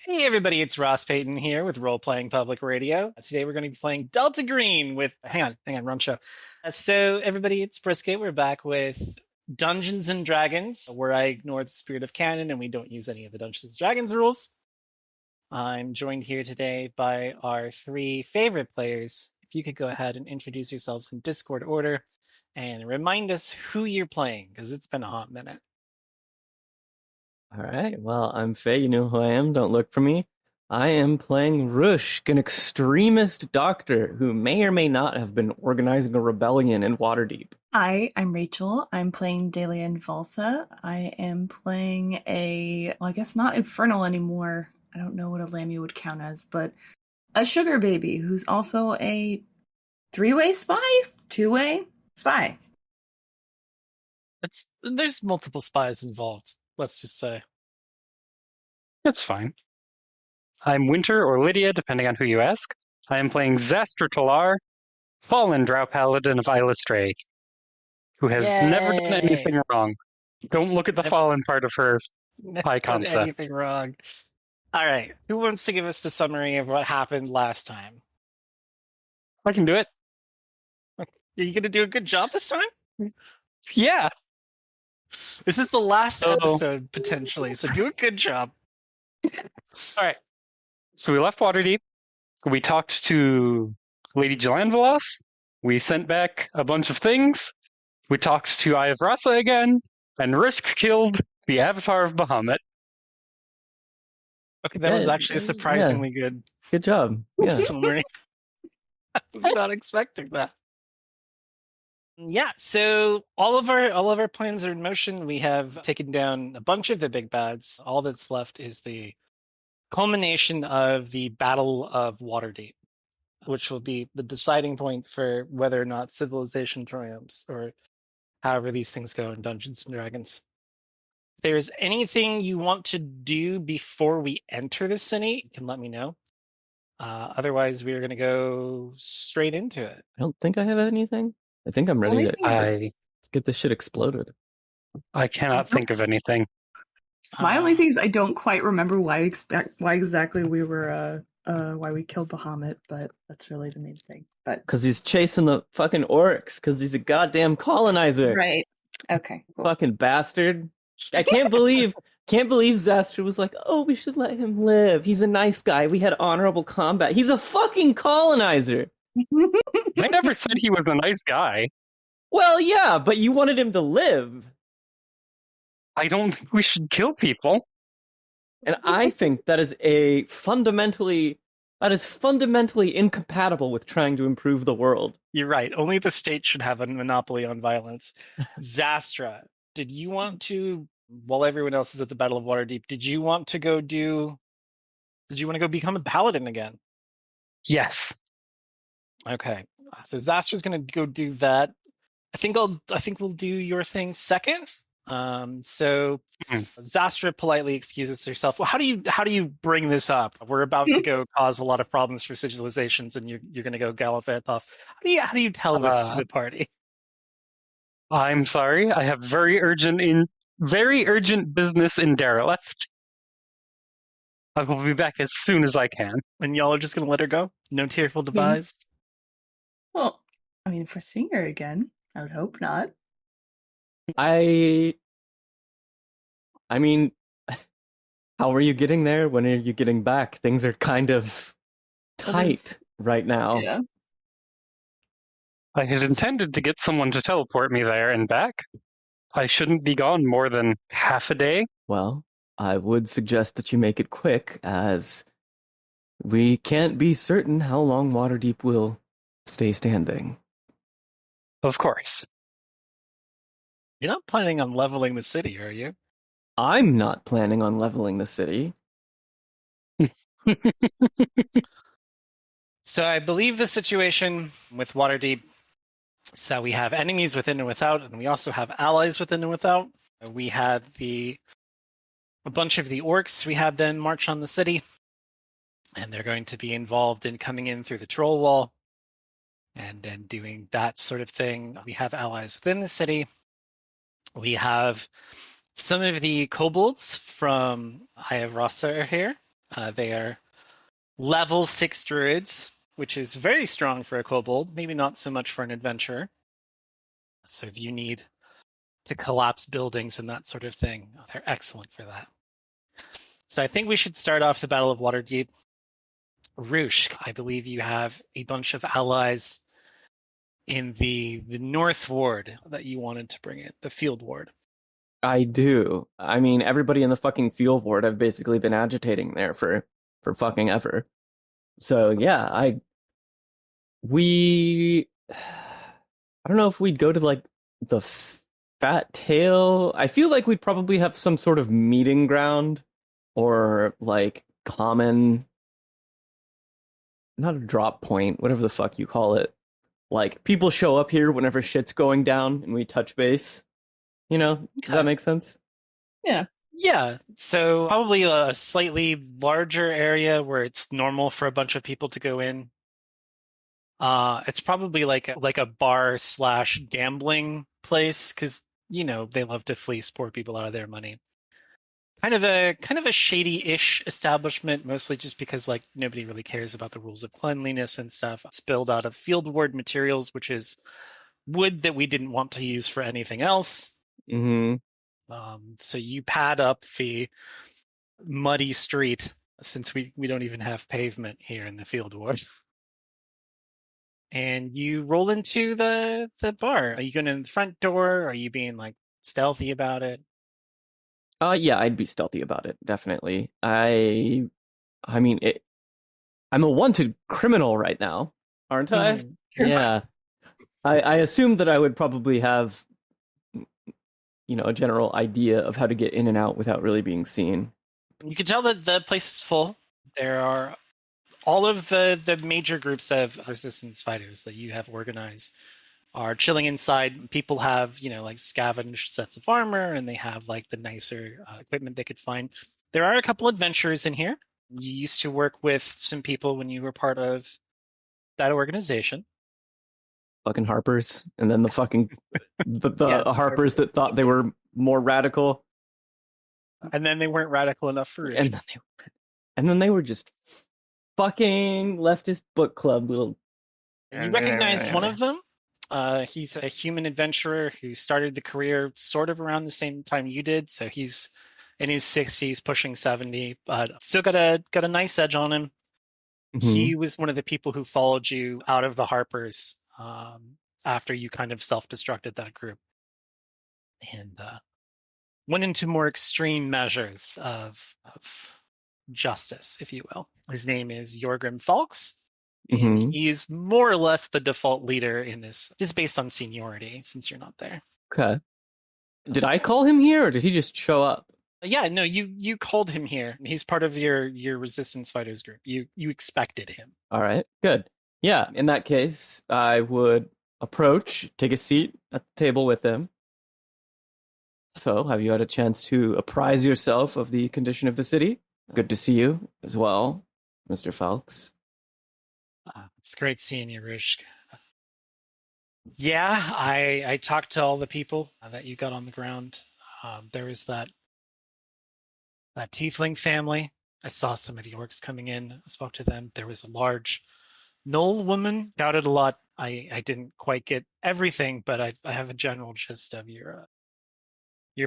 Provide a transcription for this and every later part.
Hey everybody, it's Ross Payton here with Role Playing Public Radio. Today we're going to be playing Delta Green with, hang on, wrong show. So everybody, it's Brisket. We're back with Dungeons and Dragons, where I ignore the spirit of canon and we don't use any of the Dungeons and Dragons rules. I'm joined here today by our three favorite players. If you could go ahead and introduce yourselves in Discord order and remind us who you're playing, because it's been a hot minute. All right, well, I'm Faye, you know who I am, don't look for me. I am playing Rushk, an extremist doctor who may or may not have been organizing a rebellion in Waterdeep. Hi, I'm Rachel. I'm playing Daelia and Valsa. I am playing I guess not Infernal anymore. I don't know what a Lamia would count as, but a sugar baby who's also a three-way spy? Two-way spy. There's multiple spies involved, let's just say. That's fine. I'm Winter or Lydia, depending on who you ask. I am playing Xastra Telarr, fallen Drow Paladin of Eilistraee, who has never done anything wrong. Don't look at the fallen part of her high concept. Anything wrong. All right, who wants to give us the summary of what happened last time? I can do it. Are you going to do a good job this time? Yeah. This is the last episode, potentially, so do a good job. All right. So we left Waterdeep. We talked to Lady Jelanvalos. We sent back a bunch of things. We talked to Eye of Rasa again, and Rushk killed the Avatar of Bahamut. Okay, that was actually a surprisingly good job. summary. I was not expecting that. Yeah, so all of our plans are in motion. We have taken down a bunch of the big bads. All that's left is the culmination of the Battle of Waterdeep, which will be the deciding point for whether or not civilization triumphs, or however these things go in Dungeons and Dragons. If there's anything you want to do before we enter the city, you can let me know. Otherwise, we're going to go straight into it. I don't think I have anything. I think I'm ready to let's get this shit exploded. I cannot think of anything. My only thing is I don't quite remember why exactly we were why we killed Bahamut, but that's really the main thing. But because he's chasing the fucking orcs, because he's a goddamn colonizer. Right. Okay. Cool. Fucking bastard. I can't believe Xastra was like, oh, we should let him live. He's a nice guy. We had honorable combat. He's a fucking colonizer. I never said he was a nice guy. Well, yeah, but you wanted him to live. I don't think we should kill people. And I think that is fundamentally incompatible with trying to improve the world. You're right. Only the state should have a monopoly on violence. Xastra, did you want to, while everyone else is at the Battle of Waterdeep, did you want to go become a paladin again? Yes. Okay. So Xastra's going to go do that. I think we'll do your thing second. Xastra politely excuses herself. Well, how do you bring this up? We're about to go cause a lot of problems for civilizations, and you're going to go gallivant off. How do you tell this to the party? I'm sorry. I have very urgent business in Derelict. I will be back as soon as I can. And y'all are just going to let her go? No tearful device? Well, I mean, if we're seeing her again, I would hope not. I mean, how are you getting there? When are you getting back? Things are kind of tight right now. Yeah. I had intended to get someone to teleport me there and back. I shouldn't be gone more than half a day. Well, I would suggest that you make it quick, as we can't be certain how long Waterdeep will stay standing. Of course. You're not planning on leveling the city, are you? I'm not planning on leveling the city. So I believe the situation with Waterdeep is that we have enemies within and without, and we also have allies within and without. We had a bunch of the orcs, we had them march on the city, and they're going to be involved in coming in through the troll wall and doing that sort of thing. We have allies within the city. We have some of the kobolds from Eye of Rasa are here. They are level 6 druids, which is very strong for a kobold, maybe not so much for an adventurer. So if you need to collapse buildings and that sort of thing, they're excellent for that. So I think we should start off the Battle of Waterdeep. Rushk, I believe you have a bunch of allies in the North Ward that you wanted to bring in, the Field Ward. I do. I mean, everybody in the fucking field ward have basically been agitating there for fucking ever. So yeah, I don't know if we'd go to like the Fat Tail. I feel like we'd probably have some sort of meeting ground or like common, not a drop point, whatever the fuck you call it. Like people show up here whenever shit's going down and we touch base. You know, does that make sense? Yeah. Yeah, so probably a slightly larger area where it's normal for a bunch of people to go in. It's probably like a bar / gambling place because they love to fleece poor people out of their money. Kind of a shady-ish establishment, mostly just because like nobody really cares about the rules of cleanliness and stuff. It's built out of field ward materials, which is wood that we didn't want to use for anything else. Mm-hmm. So you pad up the muddy street since we don't even have pavement here in the field ward. And you roll into the bar. Are you going in the front door? Are you being like stealthy about it? Yeah, I'd be stealthy about it, definitely. I mean, I'm a wanted criminal right now, aren't I? Yeah. I assume that I would probably have, a general idea of how to get in and out without really being seen. You can tell that the place is full. There are all of the major groups of resistance fighters that you have organized are chilling inside. People have, like scavenged sets of armor, and they have like the nicer equipment they could find. There are a couple adventurers in here. You used to work with some people when you were part of that organization. Fucking Harpers, and then the fucking the Yeah, Harpers that thought they were more radical, and then they weren't radical enough for and then they were just fucking leftist book club little. You recognize one of them. He's a human adventurer who started the career sort of around the same time you did. So he's in his 60s, pushing 70, but still got a nice edge on him. Mm-hmm. He was one of the people who followed you out of the Harpers after you kind of self-destructed that group and went into more extreme measures of justice, if you will. His name is Jorgrim Falks. And he's more or less the default leader in this, just based on seniority, since you're not there. Okay. Did I call him here, or did he just show up? Yeah, no, you called him here. He's part of your resistance fighters group. You expected him. All right, good. Yeah, in that case, I would approach, take a seat at the table with him. So, have you had a chance to apprise yourself of the condition of the city? Good to see you as well, Mr. Falks. It's great seeing you, Rushk. Yeah, I talked to all the people that you got on the ground. There was that tiefling family. I saw some of the orcs coming in. I spoke to them. There was a large Knoll woman. Shouted a lot. I didn't quite get everything, but I have a general gist of your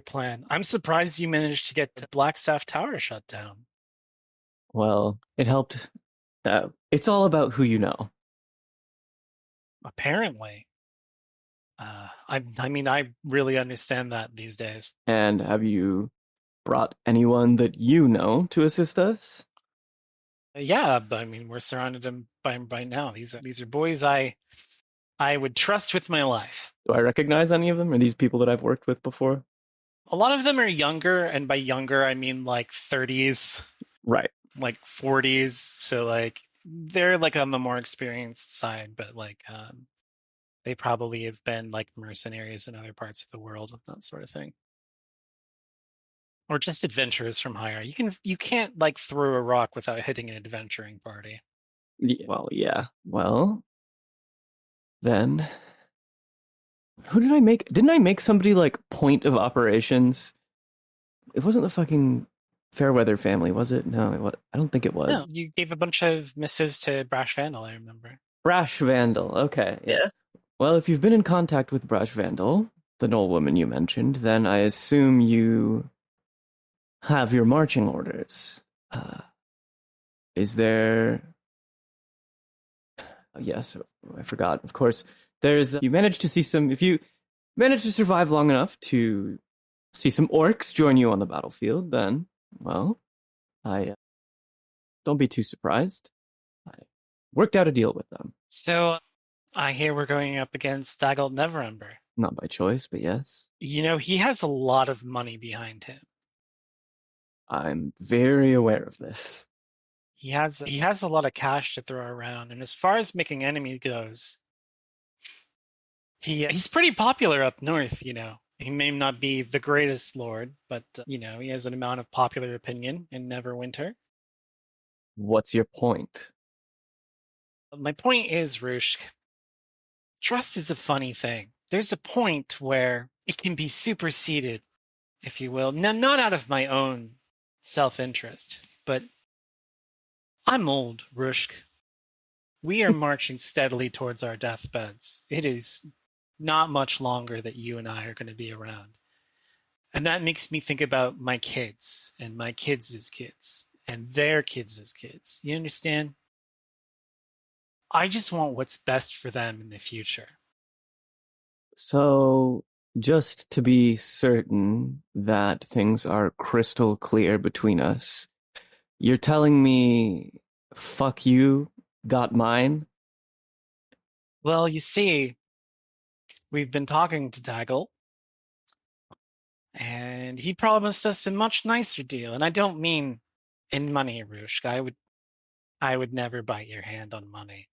plan. I'm surprised you managed to get Blackstaff Tower shut down. Well, it helped. It's all about who you know. Apparently. I mean, I really understand that these days. And have you brought anyone that you know to assist us? Yeah, but I mean, we're surrounded by now. These are boys I would trust with my life. Do I recognize any of them? Are these people that I've worked with before? A lot of them are younger, and by younger I mean like 30s, right? Like 40s. So like they're like on the more experienced side, but like they probably have been like mercenaries in other parts of the world, that sort of thing. Or just adventurers from higher. You can't like throw a rock without hitting an adventuring party. Well, yeah. Well, then who did I make? Didn't I make somebody like point of operations? It wasn't the fucking Fairweather family, was it? No, I don't think it No, was. you gave a bunch of missives to Brash Vandal, I remember. Brash Vandal. Okay. Yeah. Well, if you've been in contact with Brash Vandal, the Knoll woman you mentioned, then I assume you have your marching orders. Is there... Oh, yes, I forgot. Of course, there's... You managed to see some... If you manage to survive long enough to see some orcs join you on the battlefield, then, well, I don't be too surprised. I worked out a deal with them. So I hear we're going up against Dagult Neverember. Not by choice, but yes. You know, he has a lot of money behind him. I'm very aware of this. He has a lot of cash to throw around, and as far as making enemies goes, he's pretty popular up north, you know. He may not be the greatest lord, but you know, he has an amount of popular opinion in Neverwinter. What's your point? My point is, Rushk, trust is a funny thing. There's a point where it can be superseded, if you will. Now, not out of my own self-interest, but I'm old, Rushk. We are marching steadily towards our deathbeds. It is not much longer that you and I are going to be around. And that makes me think about my kids and my kids' kids and their kids' kids. You understand? I just want what's best for them in the future. So, just to be certain that things are crystal clear between us, you're telling me, fuck you, got mine? Well, you see, we've been talking to Daggle, and he promised us a much nicer deal. And I don't mean in money, Rushk. I would never bite your hand on money.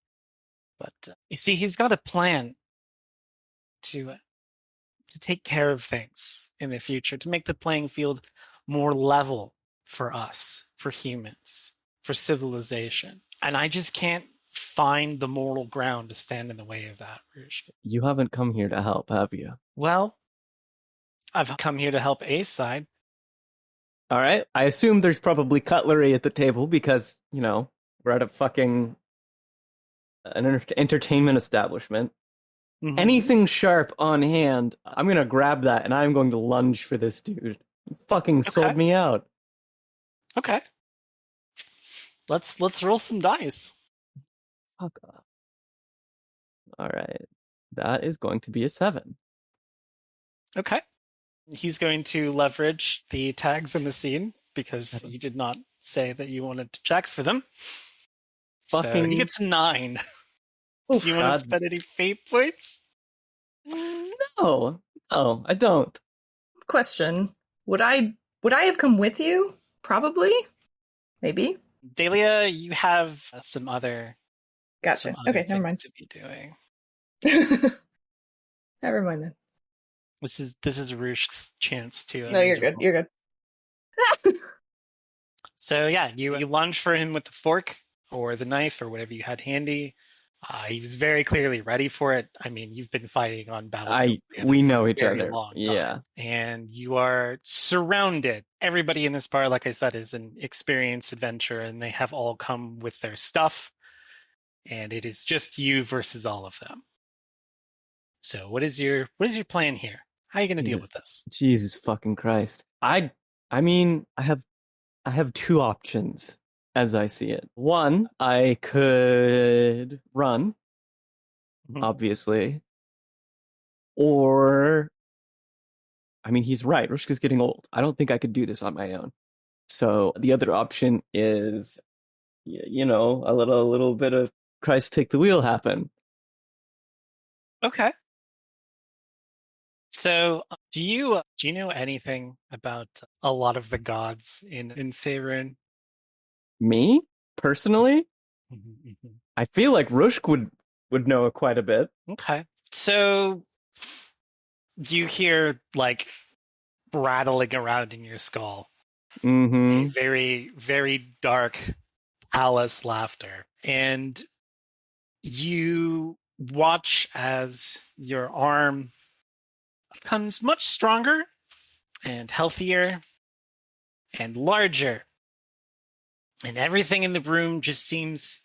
But you see, he's got a plan to take care of things in the future, to make the playing field more level for us, for humans, for civilization. And I just can't find the moral ground to stand in the way of that, Rushk. You haven't come here to help, have you? Well, I've come here to help A side. All right. I assume there's probably cutlery at the table because, you know, we're at a fucking entertainment establishment. Mm-hmm. Anything sharp on hand, I'm going to grab that and I'm going to lunge for this dude. You fucking sold me out. Okay. Let's roll some dice. Fuck off. All right. That is going to be a 7. Okay. He's going to leverage the tags in the scene because you did not say that you wanted to check for them. So he gets a 9. Do you want to spend any fate points? No, I don't. Question: Would I have come with you? Probably, maybe. Daelia, you have some other. Gotcha. Some other Okay, never mind. to be doing. Never mind then. This is Rushk's chance to. No, you're good. You're good. So yeah, you lunge for him with the fork or the knife or whatever you had handy. He was very clearly ready for it. I mean, you've been fighting on Battlefield. We know each very other. Long time, yeah. And you are surrounded. Everybody in this bar, like I said, is an experienced adventurer, and they have all come with their stuff. And it is just you versus all of them. So what is your plan here? How are you going to deal with this? Jesus fucking Christ. I mean, I have 2 options as I see it. One, I could run, obviously. Or, I mean, he's right. Rushk is getting old. I don't think I could do this on my own. So the other option is, you know, a little bit of Christ take the wheel happen. Okay. So, do you know anything about a lot of the gods in Faerun? Me personally, I feel like Rushk would know quite a bit. Okay, so you hear like rattling around in your skull, a very very dark Alice laughter, and you watch as your arm becomes much stronger and healthier, and larger. And everything in the room just seems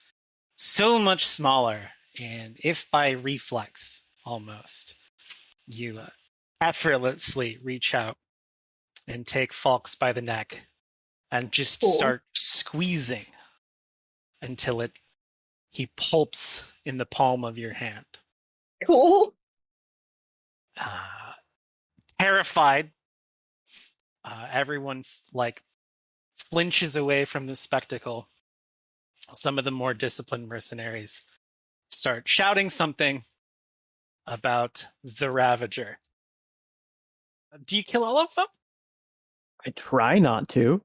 so much smaller. And if by reflex, almost, you effortlessly reach out and take Falks by the neck and just start squeezing until he pulps in the palm of your hand. Cool. Terrified, everyone flinches away from the spectacle. Some of the more disciplined mercenaries start shouting something about the Ravager. Do you kill all of them? I try not to.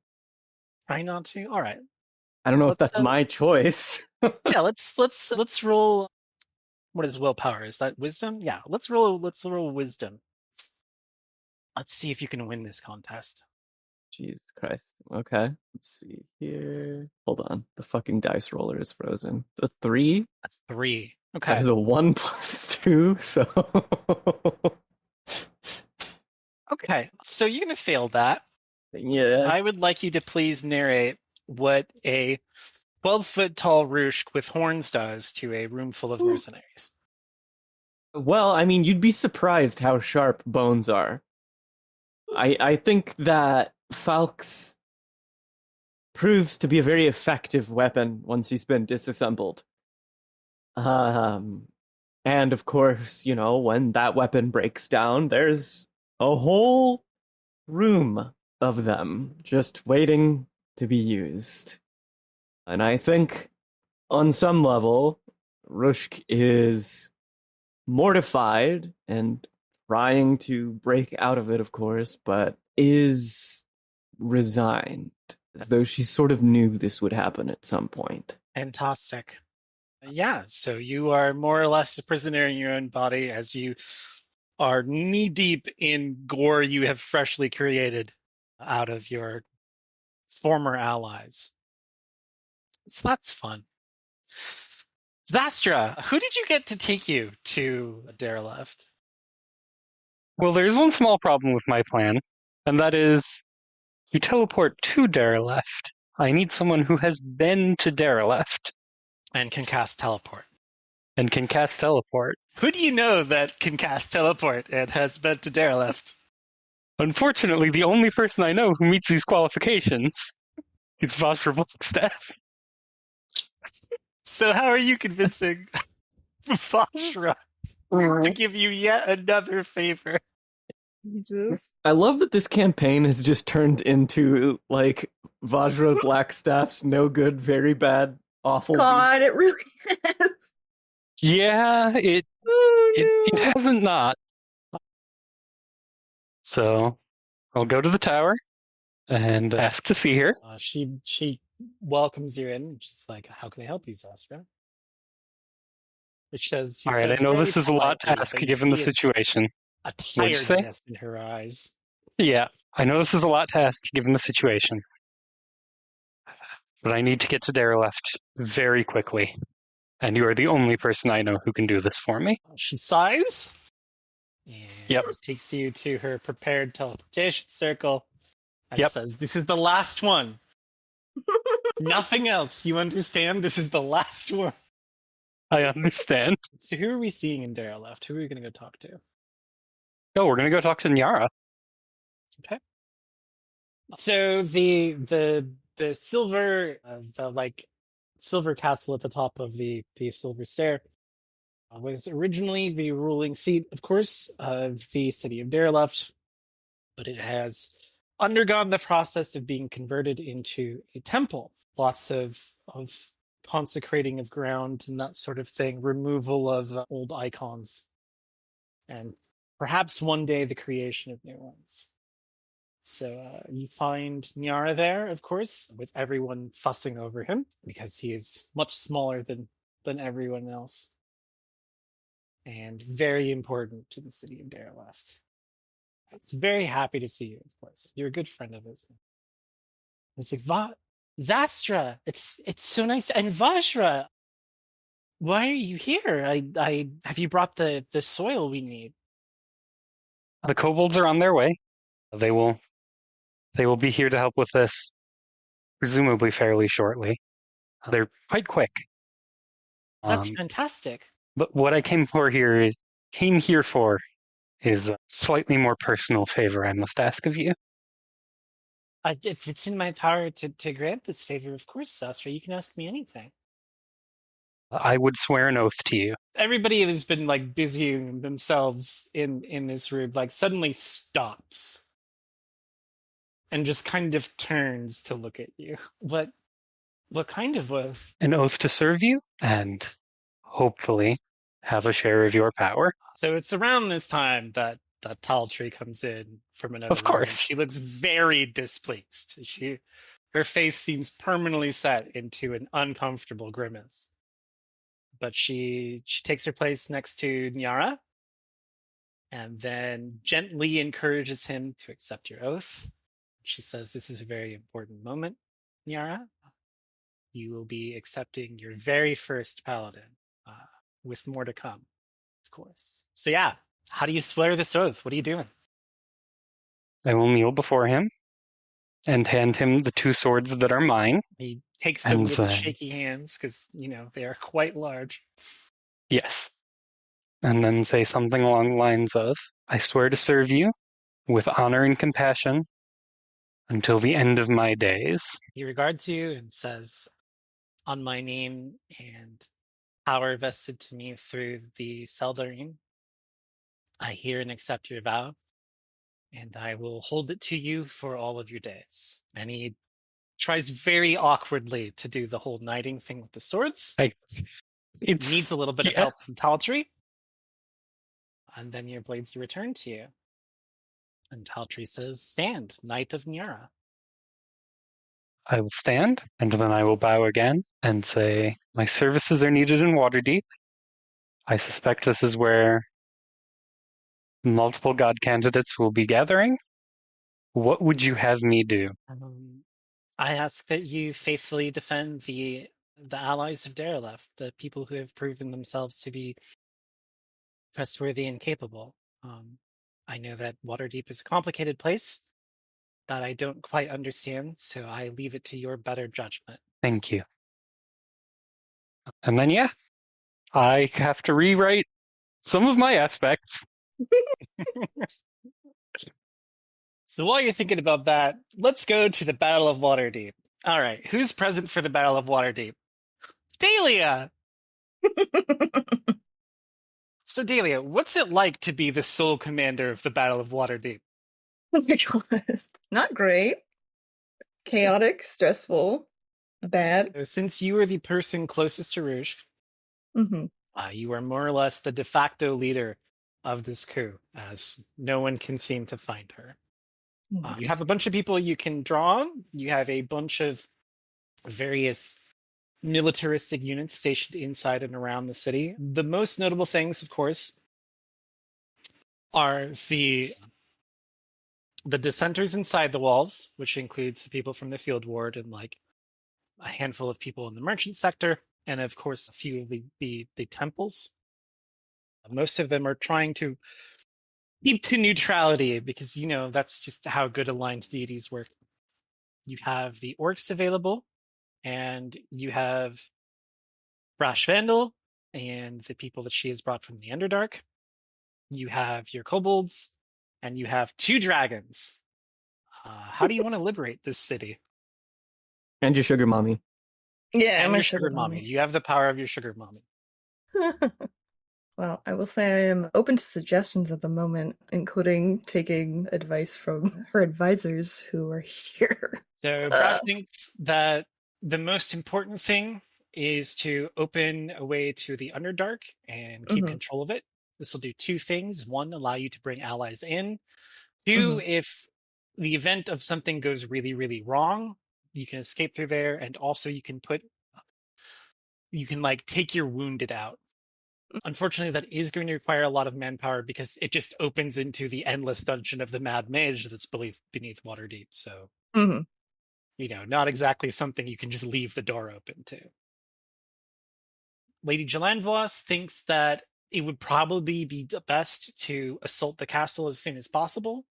Try not to. All right. I don't know if that's my choice. Yeah, let's roll. What is willpower? Is that wisdom? Yeah, let's roll wisdom. Let's see if you can win this contest. Jesus Christ. Okay. Let's see here. Hold on. The fucking dice roller is frozen. It's a 3. A 3. Okay. That is a 1 + 2, so... Okay, so you're going to fail that. Yeah. So I would like you to please narrate what a 12-foot tall Rushk with horns does to a room full of mercenaries. Well, I mean, you'd be surprised how sharp bones are. I think that Falx proves to be a very effective weapon once he's been disassembled. And of course, you know, when that weapon breaks down, there's a whole room of them just waiting to be used. And I think, on some level, Rushk is mortified and trying to break out of it, of course, but is resigned, as though she sort of knew this would happen at some point. Fantastic. Yeah, so you are more or less a prisoner in your own body as you are knee-deep in gore you have freshly created out of your former allies. So that's fun. Xastra, who did you get to take you to Derelift? Well, there's one small problem with my plan, and that is you teleport to Derelift. I need someone who has been to Derelift. And can cast teleport. And can cast teleport. Who do you know that can cast teleport and has been to Derelift? Unfortunately, the only person I know who meets these qualifications is Vajra Blackstaff. So how are you convincing Vajra to give you yet another favor? Jesus. I love that this campaign has just turned into, like, Vajra Blackstaff's no good, very bad, awful... God, it really is. Yeah, it hasn't not. So I'll go to the tower and ask to see her. She welcomes you in. She's like, "How can I help you, Xastra?" Which says, all right, I know this is a lot to ask given the situation. A tiredness in her eyes. Yeah, I know this is a lot to ask given the situation. But I need to get to Derelift very quickly. And you are the only person I know who can do this for me. She sighs. And Yep. takes you to her prepared teleportation circle. And says, "This is the last one. Nothing else. You understand? This is the last one." I understand. So who are we seeing in Derelift? Who are we going to go talk to? Oh, we're going to go talk to Nyara. Okay. So the silver, silver castle at the top of the silver stair was originally the ruling seat, of course, of the city of Derelift, but it has undergone the process of being converted into a temple. Lots of consecrating of ground and that sort of thing, removal of old icons, and perhaps one day the creation of new ones. So you find Nyara there, of course, with everyone fussing over him because he is much smaller than everyone else. And very important to the city of Derelift. It's very happy to see you, of course. You're a good friend of his. It's like, Xastra, it's so nice. And Vajra, why are you here? I have you brought the soil we need? The kobolds are on their way. They will They will be here to help with this, presumably fairly shortly. They're quite quick. That's fantastic. But what I came here for is a slightly more personal favor I must ask of you. If it's in my power to grant this favor, of course, Xastra, you can ask me anything. I would swear an oath to you. Everybody who's been like busying themselves in this room like suddenly stops and just kind of turns to look at you. What kind of oath? An oath to serve you and hopefully have a share of your power. So it's around this time that Taltree comes in from another Of course. room. She looks very displeased. Her face seems permanently set into an uncomfortable grimace. But she takes her place next to Nyara and then gently encourages him to accept your oath. She says, "This is a very important moment, Nyara. You will be accepting your very first paladin, with more to come, of course." So yeah, how do you swear this oath? What are you doing? I will kneel before him and hand him the 2 swords that are mine. He takes them And with then- shaky hands because, they are quite large. Yes. And then say something along the lines of, I swear to serve you with honor and compassion until the end of my days. He regards you and says, "On my name and power vested to me through the Seldarine, I hear and accept your vow, and I will hold it to you for all of your days." And he tries very awkwardly to do the whole knighting thing with the swords. He Needs a little bit of help from Taltree. And then your blades return to you. And Taltree says, "Stand, Knight of Nyara." I will stand, and then I will bow again and say, my services are needed in Waterdeep. I suspect this is where multiple god candidates will be gathering. What would you have me do? I ask that you faithfully defend the allies of Derelef, the people who have proven themselves to be trustworthy and capable. I know that Waterdeep is a complicated place that I don't quite understand, so I leave it to your better judgment. Thank you. And then, yeah, I have to rewrite some of my aspects. So while you're thinking about that, let's go to the Battle of Waterdeep. All right, who's present for the Battle of Waterdeep? Daelia! So Daelia, what's it like to be the sole commander of the Battle of Waterdeep? Oh my god. Not great. Chaotic, stressful, bad. So since you are the person closest to Rushk, Hmm. you are more or less the de facto leader of this coup, as no one can seem to find her. You have a bunch of people you can draw on. You have a bunch of various militaristic units stationed inside and around the city. The most notable things, of course, are the dissenters inside the walls, which includes the people from the field ward and like a handful of people in the merchant sector, and of course a few of the temples. Most of them are trying to keep to neutrality because that's just how good aligned deities work. You have the orcs available, and you have Brash Vandal and the people that she has brought from the Underdark. You have your kobolds, and you have 2 dragons. How do you want to liberate this city? And your sugar mommy. Yeah, And my your sugar mommy. You have the power of your sugar mommy. Well, I will say I am open to suggestions at the moment, including taking advice from her advisors who are here. So Brad thinks that the most important thing is to open a way to the Underdark and keep control of it. This will do 2 things. 1, allow you to bring allies in. 2, if the event of something goes really, really wrong, you can escape through there, and also you can like take your wounded out. Unfortunately, that is going to require a lot of manpower because it just opens into the endless dungeon of the Mad Mage that's beneath Waterdeep. So, not exactly something you can just leave the door open to. Lady Jalanvoss thinks that it would probably be best to assault the castle as soon as possible.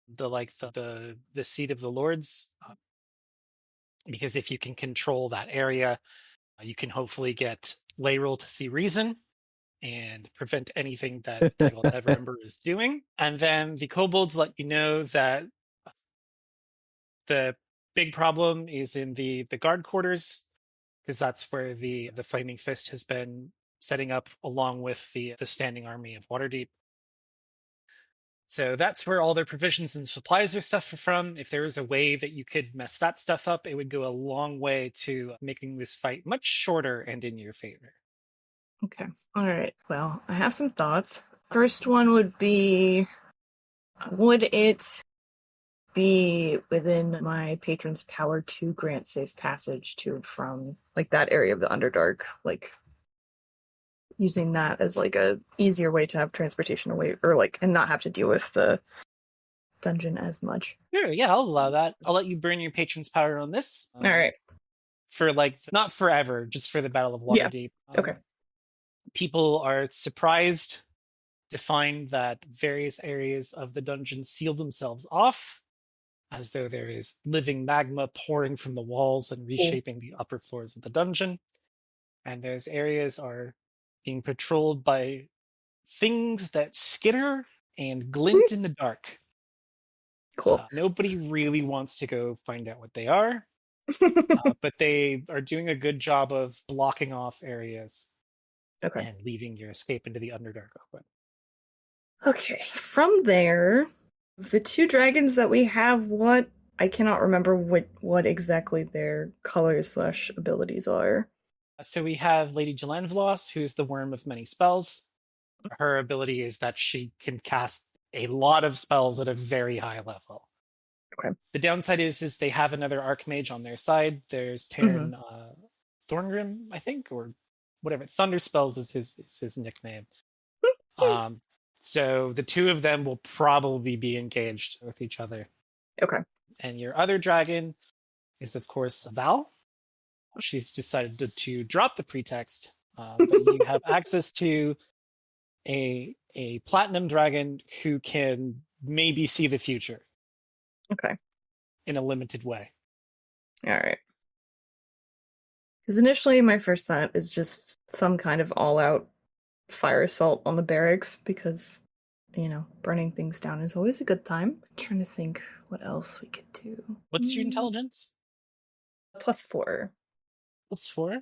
the seat of the lords, because if you can control that area, you can hopefully get Layrel to see reason and prevent anything that Dagon Everember is doing. And then the kobolds let you know that the big problem is in the guard quarters, because that's where the Flaming Fist has been setting up along with the standing army of Waterdeep. So that's where all their provisions and supplies are stuff from. If there was a way that you could mess that stuff up, it would go a long way to making this fight much shorter and in your favor. Okay. All right. Well, I have some thoughts. First one would be, would it be within my patron's power to grant safe passage to and from like that area of the Underdark, like using that as like a easier way to have transportation away, or like and not have to deal with the dungeon as much? Sure, yeah, I'll allow that. I'll let you burn your patron's power on this. All right. For like, not forever, just for the Battle of Waterdeep. Yeah. Okay. People are surprised to find that various areas of the dungeon seal themselves off, as though there is living magma pouring from the walls and reshaping the upper floors of the dungeon. And those areas are being patrolled by things that skitter and glint in the dark. Cool. Nobody really wants to go find out what they are, but they are doing a good job of blocking off areas and leaving your escape into the Underdark open. Okay. From there, the two dragons that we have, what I cannot remember what exactly their colors / abilities are. So we have Lady Jelanvlos, who's the Worm of Many Spells. Her ability is that she can cast a lot of spells at a very high level. Okay. The downside is they have another Archmage on their side. There's Terran Thorngrim, I think, or whatever. Thunder Spells is his nickname. So the two of them will probably be engaged with each other. Okay. And your other dragon is, of course, Val. She's decided to drop the pretext, but you have access to a platinum dragon who can maybe see the future. Okay. In a limited way. All right. Because initially my first thought is just some kind of all-out fire assault on the barracks, because, you know, burning things down is always a good time. I'm trying to think what else we could do. What's your intelligence? +4. +4?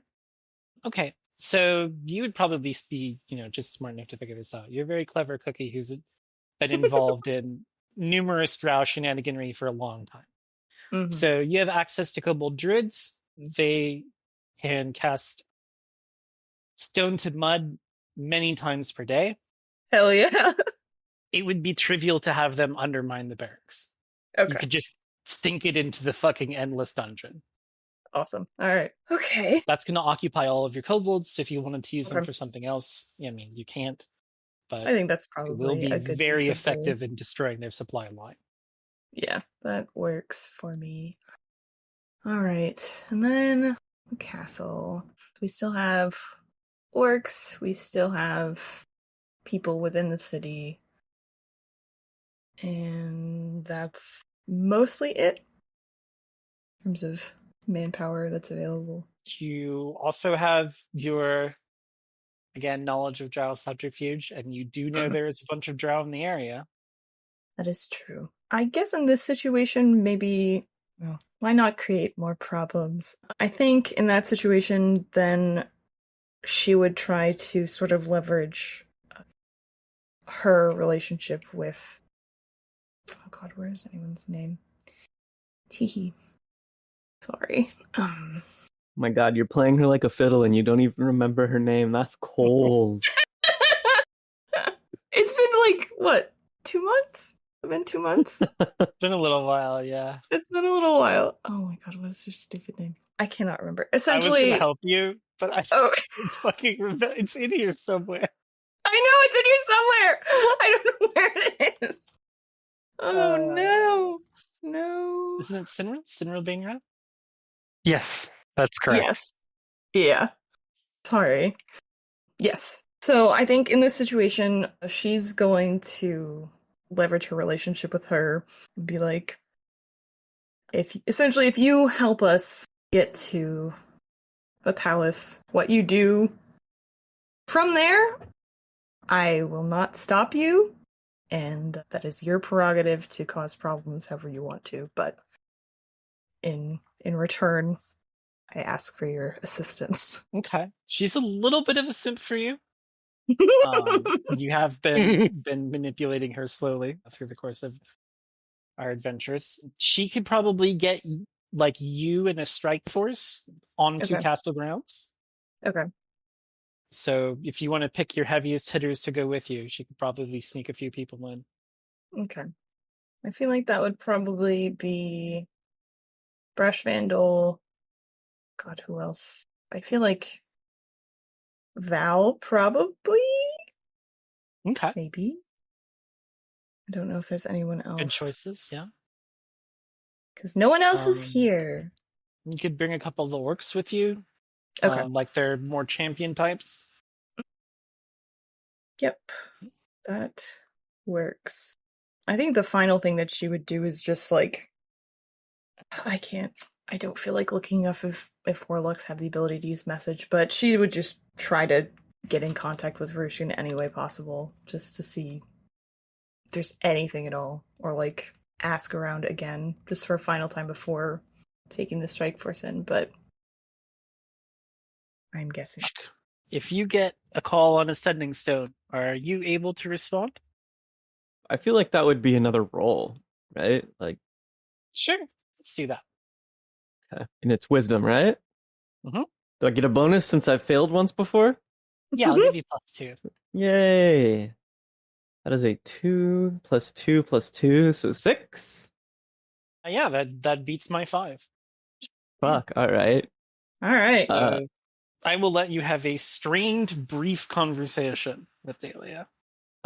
Okay. So you would probably be, just smart enough to figure this out. You're a very clever cookie who's been involved in numerous Drow shenaniganry for a long time. Mm-hmm. So you have access to kobold druids. They can cast stone to mud many times per day. Hell yeah. It would be trivial to have them undermine the barracks. Okay. You could just sink it into the fucking endless dungeon. Awesome. All right. Okay. That's going to occupy all of your kobolds. So if you wanted to use them for something else, I mean, you can't. But I think that's probably it will be a good very use of effective in destroying their supply line. Yeah, that works for me. All right. And then the castle. We still have orcs. We still have people within the city. And that's mostly it in terms of manpower that's available. You also have your, again, knowledge of Drow subterfuge, and you do know there is a bunch of Drow in the area. That is true. I guess in this situation, maybe, well, why not create more problems? I think in that situation, then she would try to sort of leverage her relationship with, oh god, where is anyone's name? Teehee. Sorry. Oh my god, you're playing her like a fiddle and you don't even remember her name. That's cold. It's been like, what, 2 months? It's been 2 months? It's been a little while, yeah. It's been a little while. Oh my god, what is her stupid name? I cannot remember. Essentially, I was going to help you, but I don't fucking remember. It's in here somewhere. I know it's in here somewhere. I don't know where it is. Oh no. Isn't it Sinril? Sinril Bingra? Yes, that's correct. Yes. Yeah. Sorry. Yes. So I think in this situation, she's going to leverage her relationship with her and be like, if you help us get to the palace, what you do from there, I will not stop you, and that is your prerogative to cause problems however you want to, but in return, I ask for your assistance. Okay. She's a little bit of a simp for you. You have been manipulating her slowly through the course of our adventures. She could probably get like you and a strike force onto Okay. castle grounds. Okay. So if you want to pick your heaviest hitters to go with you, she could probably sneak a few people in. Okay. I feel like that would probably be Brush Vandal. God, who else? I feel like Val, probably? Okay. Maybe. I don't know if there's anyone Good else. choices, yeah. Because no one else is here. You could bring a couple of the orcs with you. Okay. Like they're more champion types. Yep. That works. I think the final thing that she would do is just like, I don't feel like looking up if warlocks have the ability to use message, but she would just try to get in contact with Rushk in any way possible, just to see if there's anything at all, or like ask around again, just for a final time before taking the strike force in, but I'm guessing. If you get a call on a sending stone, are you able to respond? I feel like that would be another roll, right? Like, Sure. Let's do that. okay. And it's wisdom, right? Mhm. Do I get a bonus since I've failed once before? Yeah, I'll give you +2. Yay! That is a 2 plus 2 plus 2, so 6. Yeah, that beats my 5. Fuck, alright. All right. So I will let you have a strained, brief conversation with Daelia.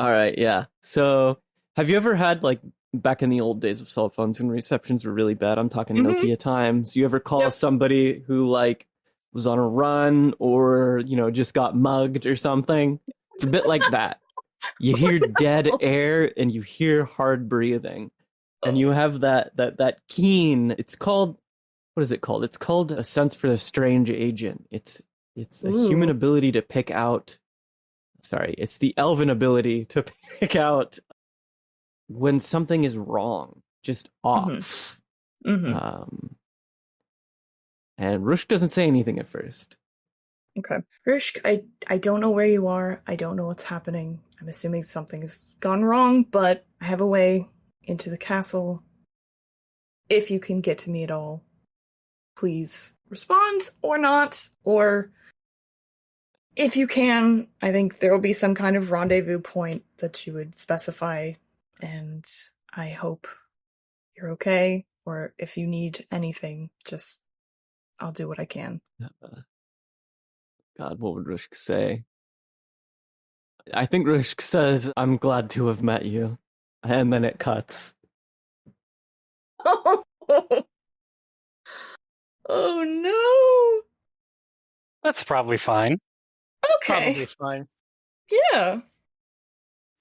Alright, yeah. So, have you ever had, like, back in the old days of cell phones when receptions were really bad, I'm talking Mhm. Nokia times, you ever call Yep. somebody who, like, was on a run or, you know, just got mugged or something? It's a bit like that. You hear dead air and you hear hard breathing. And you have that keen, it's called, what is it called? It's called a sense for the strange agent. It's a human Ooh. ability to pick out, sorry, it's the elven ability to pick out when something is wrong, just off. Mm-hmm. And Rushk doesn't say anything at first. Okay. Rushk, I don't know where you are. I don't know what's happening. I'm assuming something has gone wrong, but I have a way into the castle. If you can get to me at all, please respond or not. Or if you can, I think there will be some kind of rendezvous point that you would specify. And I hope you're okay. Or if you need anything, just I'll do what I can. God, what would Rushk say? I think Rushk says, "I'm glad to have met you." And then it cuts. Oh no! That's probably fine. Okay. Probably fine. Yeah.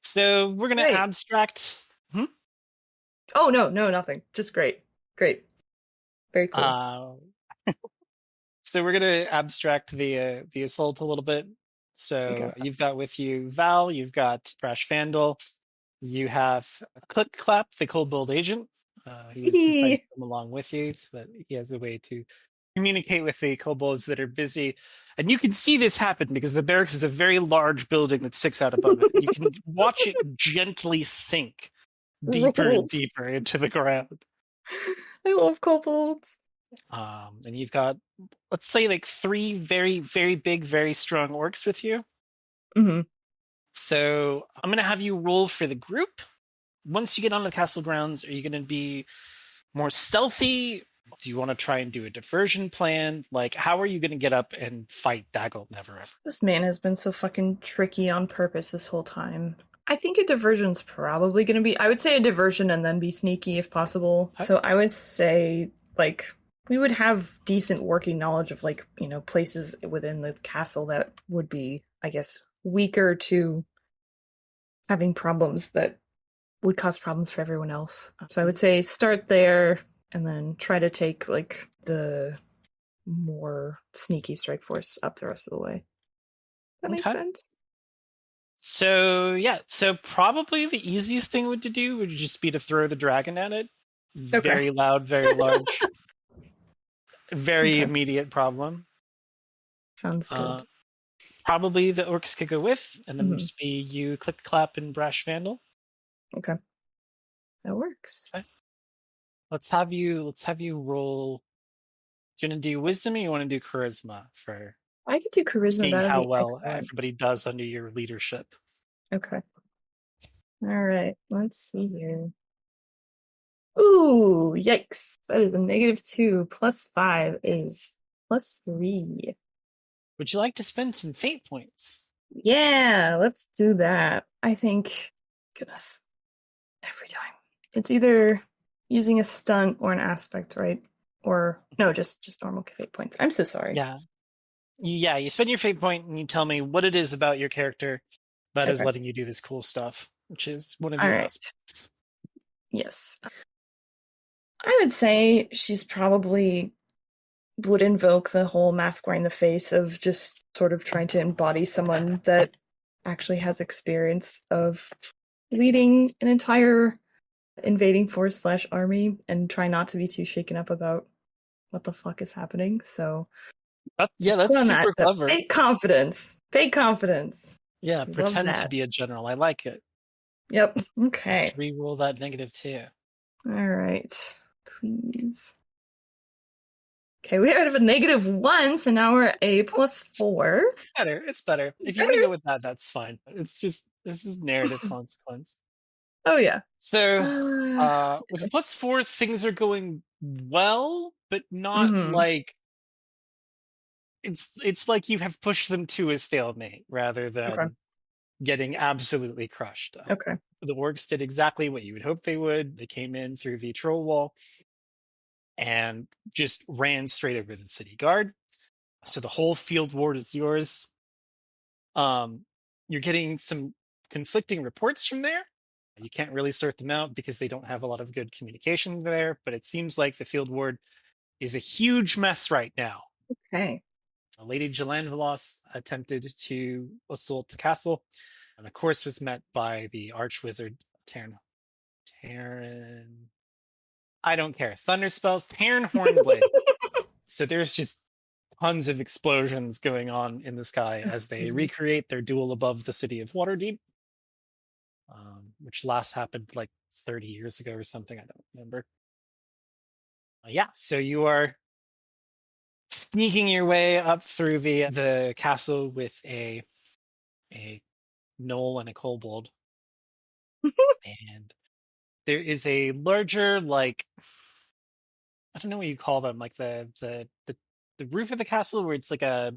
So we're going to Great. abstract. Oh no, nothing. Just great. Great. Very cool. So we're going to abstract the assault a little bit. So Okay. you've got with you Val, you've got Brash Vandal, you have Click Clap, the Kobold agent. He has decided to come along with you so that he has a way to communicate with the kobolds that are busy. And you can see this happen because the barracks is a very large building that sticks out above it. You can watch it gently sink deeper and Rules. deeper into the ground. I love kobolds. And you've got, let's say, like 3 very, very big, very strong orcs with you. Mm-hmm. So I'm going to have you roll for the group. Once you get on the castle grounds, are you going to be more stealthy? Do you want to try and do a diversion plan? Like, how are you going to get up and fight Daggle Never Ever? This man has been so fucking tricky on purpose this whole time. I think a diversion's probably going to be, I would say a diversion and then be sneaky if possible. Okay. So I would say, like, we would have decent working knowledge of, like, you know, places within the castle that would be, I guess, weaker to having problems that would cause problems for everyone else. So I would say start there and then try to take like the more sneaky strike force up the rest of the way. That makes Okay. sense. So probably the easiest thing to do would just be to throw the dragon at it. Very loud, very large, very immediate problem. Sounds good. Probably the orcs could go with, and then Mhm. just be you click clap and brash vandal. Okay. That works. Okay. Let's have you roll. Do you want to do wisdom or you want to do charisma for I could do charisma. seeing That'd how be well excellent. everybody does under your leadership? Okay. All right. Let's see here. Ooh, yikes. That is a -2 plus 5 is +3. Would you like to spend some fate points? Yeah, let's do that. I think, goodness, every time. It's either using a stunt or an aspect, right? Or, no, just normal fate points. I'm so sorry. Yeah. You spend your fate point and you tell me what it is about your character that is Okay. letting you do this cool stuff, which is one of All your right. aspects. Yes. I would say she's probably would invoke the whole mask wearing the face of just sort of trying to embody someone that actually has experience of leading an entire invading force / army and try not to be too shaken up about what the fuck is happening. So just put That's on super that clever. fake confidence. Fake confidence. Yeah, Love pretend to that. be a general. I like it. Yep. Okay. Let's re-roll that -2. All right. Please. Okay, we have a -1, so now we're at a +4. It's better. If you want to go with that, that's fine. It's just, this is narrative consequence. Oh yeah. So, with a +4, things are going well, but not Mhm. like it's like you have pushed them to a stalemate rather than Okay. getting absolutely crushed. Okay. The orcs did exactly what you would hope they would. They came in through the troll wall and just ran straight over the city guard. So the whole field ward is yours. You're getting some conflicting reports from there. You can't really sort them out because they don't have a lot of good communication there, but it seems like the field ward is a huge mess right now. Okay. Lady Jelanvelos attempted to assault the castle, and the course was met by the archwizard Taryn. I don't care. Thunder spells, Taryn Hornblade. So there's just tons of explosions going on in the sky as they Jesus. recreate their duel above the city of Waterdeep, which last happened like 30 years ago or something. I don't remember. So you are sneaking your way up through the castle with a gnoll and a kobold. And there is a larger, like, I don't know what you call them, like the roof of the castle, where it's like a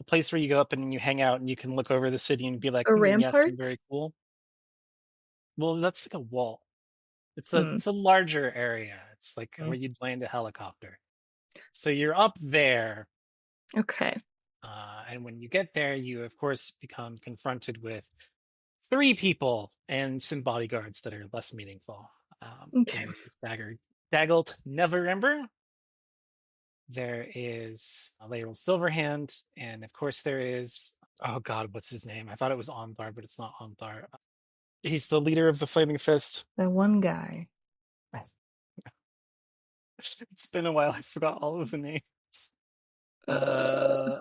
place where you go up and you hang out and you can look over the city and be like, A yes, rampart? I'm very cool. Well, that's like a wall. It's Hmm. a larger area. It's like Hmm. where you'd land a helicopter. So you're up there, Okay. and when you get there, you of course become confronted with 3 people and some bodyguards that are less meaningful. Okay. There is Daggelt Neverember. There is Laeral Silverhand, and of course there is, oh god, what's his name? I thought it was Onthar, but it's not Onthar. He's the leader of the Flaming Fist. That one guy. It's been a while. I forgot all of the names.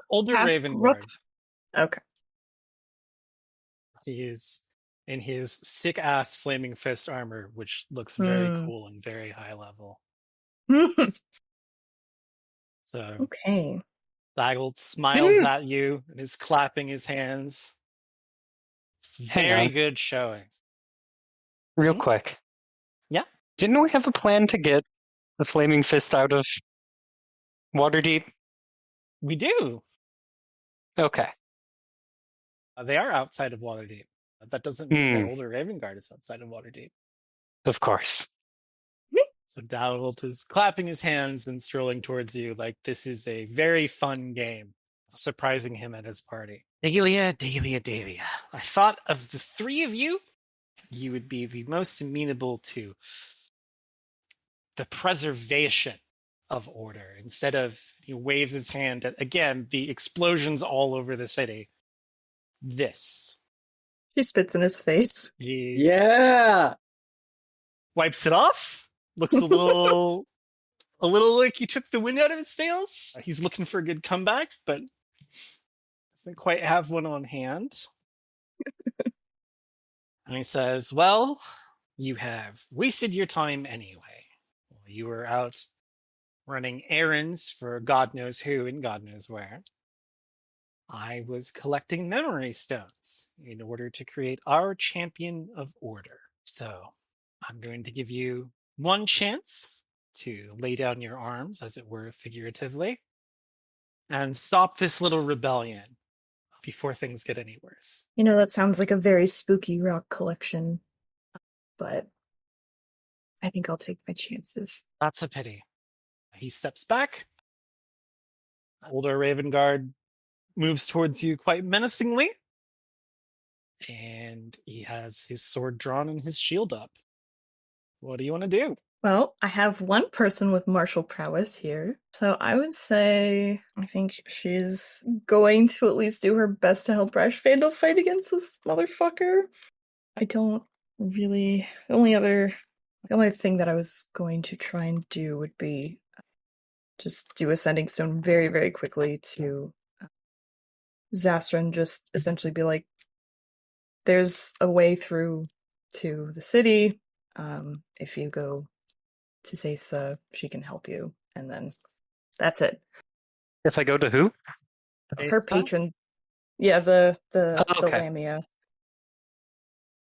Older Hap- Ravengard. Okay. He is in his sick ass Flaming Fist armor, which looks very Hmm. cool and very high level. So Okay. Daggelt smiles at you and is clapping his hands. It's Hang very on. good showing. Real Mhm. quick. Yeah. Didn't we have a plan to get the Flaming Fist out of Waterdeep? We do. Okay. They are outside of Waterdeep. That doesn't mean that Older Ravengard is outside of Waterdeep. Of course. So Daggelt is clapping his hands and strolling towards you like this is a very fun game, surprising him at his party. Daelia. I thought of the 3 of you you would be the most amenable to the preservation of order instead of, he waves his hand at, again, the explosions all over the city. This. She spits in his face. He Yeah. wipes it off, looks a little like he took the wind out of his sails. He's looking for a good comeback, but doesn't quite have one on hand. And he says, well, you have wasted your time anyway. You were out running errands for God knows who and God knows where. I was collecting memory stones in order to create our champion of order. So I'm going to give you one chance to lay down your arms, as it were, figuratively, and stop this little rebellion before things get any worse. You know, that sounds like a very spooky rock collection, but I think I'll take my chances. That's a pity. He steps back. Older Ravengard moves towards you quite menacingly, and he has his sword drawn and his shield up. What do you want to do? Well, I have one person with martial prowess here, so I would say I think she's going to at least do her best to help Rash Vandal fight against this motherfucker. I don't really... The only thing that I was going to try and do would be just do a sending stone very, very quickly to Xastra and just essentially be like, there's a way through to the city. If you go to Xastra, she can help you. And then that's it. If I go to who? Her patron. Yeah, the okay. Lamia.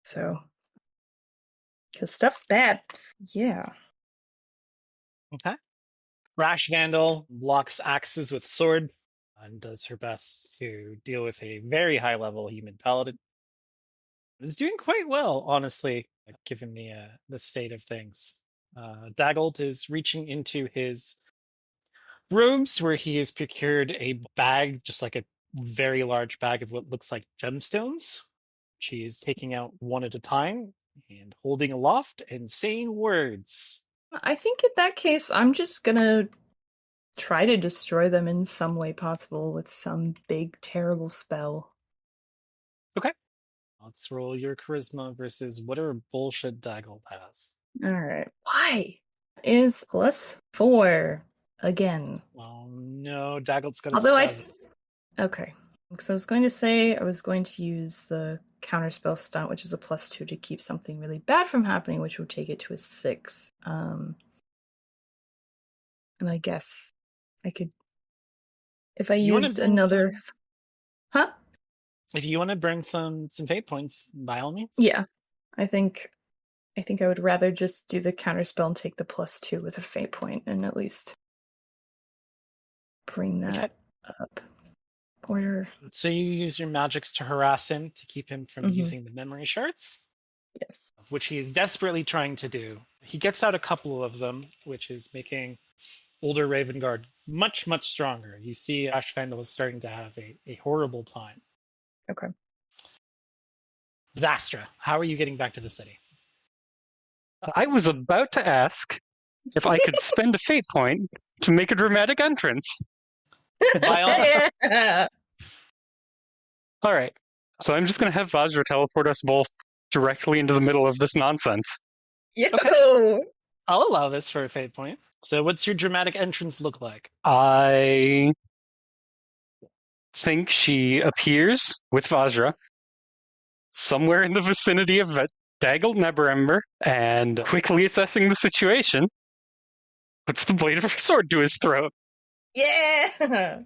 So, because stuff's bad. Yeah. Okay. Rash Vandal blocks axes with sword and does her best to deal with a very high level human paladin. Is doing quite well, honestly, given the state of things. Daggold is reaching into his robes where he has procured a bag, just like a very large bag of what looks like gemstones. She is taking out one at a time and holding aloft and saying words. I think in that case, I'm just gonna try to destroy them in some way possible with some big, terrible spell. Okay. Let's roll your charisma versus whatever bullshit Daggold has. Alright. Why? Is +4 again. Oh no, Daggle's got a Although 7. Okay. Because I was going to say I was going to use the counterspell stunt, which is a +2 to keep something really bad from happening, which would take it to a 6. And I guess I could... If I used another... Huh? If you want to burn some fate points, by all means. Yeah. I think I would rather just do the counterspell and take the +2 with a fate point and at least bring that up. Or... So you use your magics to harass him, to keep him from using the memory shards? Yes. Which he is desperately trying to do. He gets out a couple of them, which is making older Ravengard much, much stronger. You see Ash Vandal is starting to have a horrible time. Okay. Xastra, how are you getting back to the city? I was about to ask if I could spend a fate point to make a dramatic entrance. By all means. All right. So I'm just going to have Vajra teleport us both directly into the middle of this nonsense. Yo! Okay. I'll allow this for a fate point. So what's your dramatic entrance look like? I think she appears with Vajra somewhere in the vicinity of Daggled Neverember and quickly assessing the situation, puts the blade of her sword to his throat. Yeah!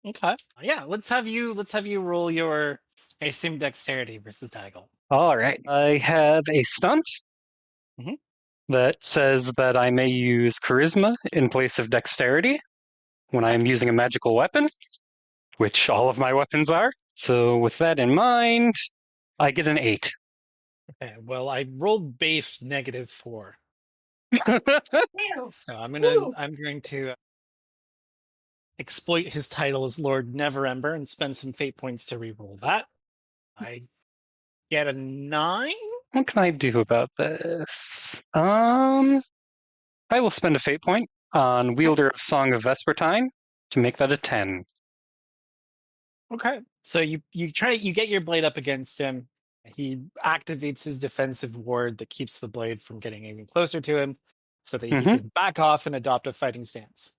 Okay. Yeah, let's have you roll your, I assume, dexterity versus Daggle. All right. I have a stunt that says that I may use charisma in place of dexterity when I am using a magical weapon, which all of my weapons are. So with that in mind, I get an 8. Okay, well, I rolled base -4. So I'm going to exploit his title as Lord Neverember and spend some fate points to reroll that. I get a 9. What can I do about this? I will spend a fate point on Wielder of Song of Vespertine to make that a 10. Okay. So you get your blade up against him. He activates his defensive ward that keeps the blade from getting even closer to him so that he can back off and adopt a fighting stance.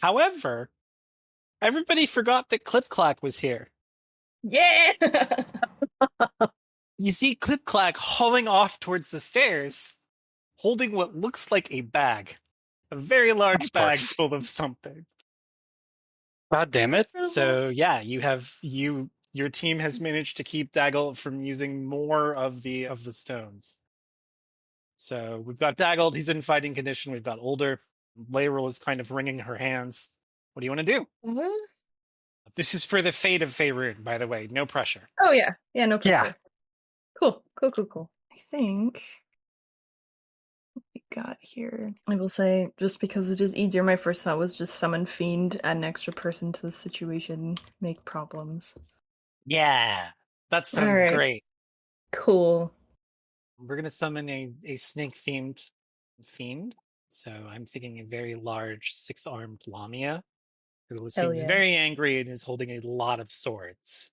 However, everybody forgot that Clip Clack was here. Yeah! You see Clip Clack hauling off towards the stairs, holding what looks like a bag. A very large Of bag course. full of something. God damn it. So yeah, your team has managed to keep Daggle from using more of the stones. So we've got Daggle, he's in fighting condition. We've got Older. Layrel is kind of wringing her hands. What do you want to do? Mhm. This is for the fate of Faerun, by the way. No pressure. Oh, yeah. Yeah, no pressure. Yeah. Cool. I think what we got here. I will say, just because it is easier, my first thought was just summon Fiend, add an extra person to the situation, make problems. Yeah, that sounds All right. great. Cool. We're going to summon a snake-themed fiend. So I'm thinking a very large 6-armed Lamia who seems yeah. very angry and is holding a lot of swords.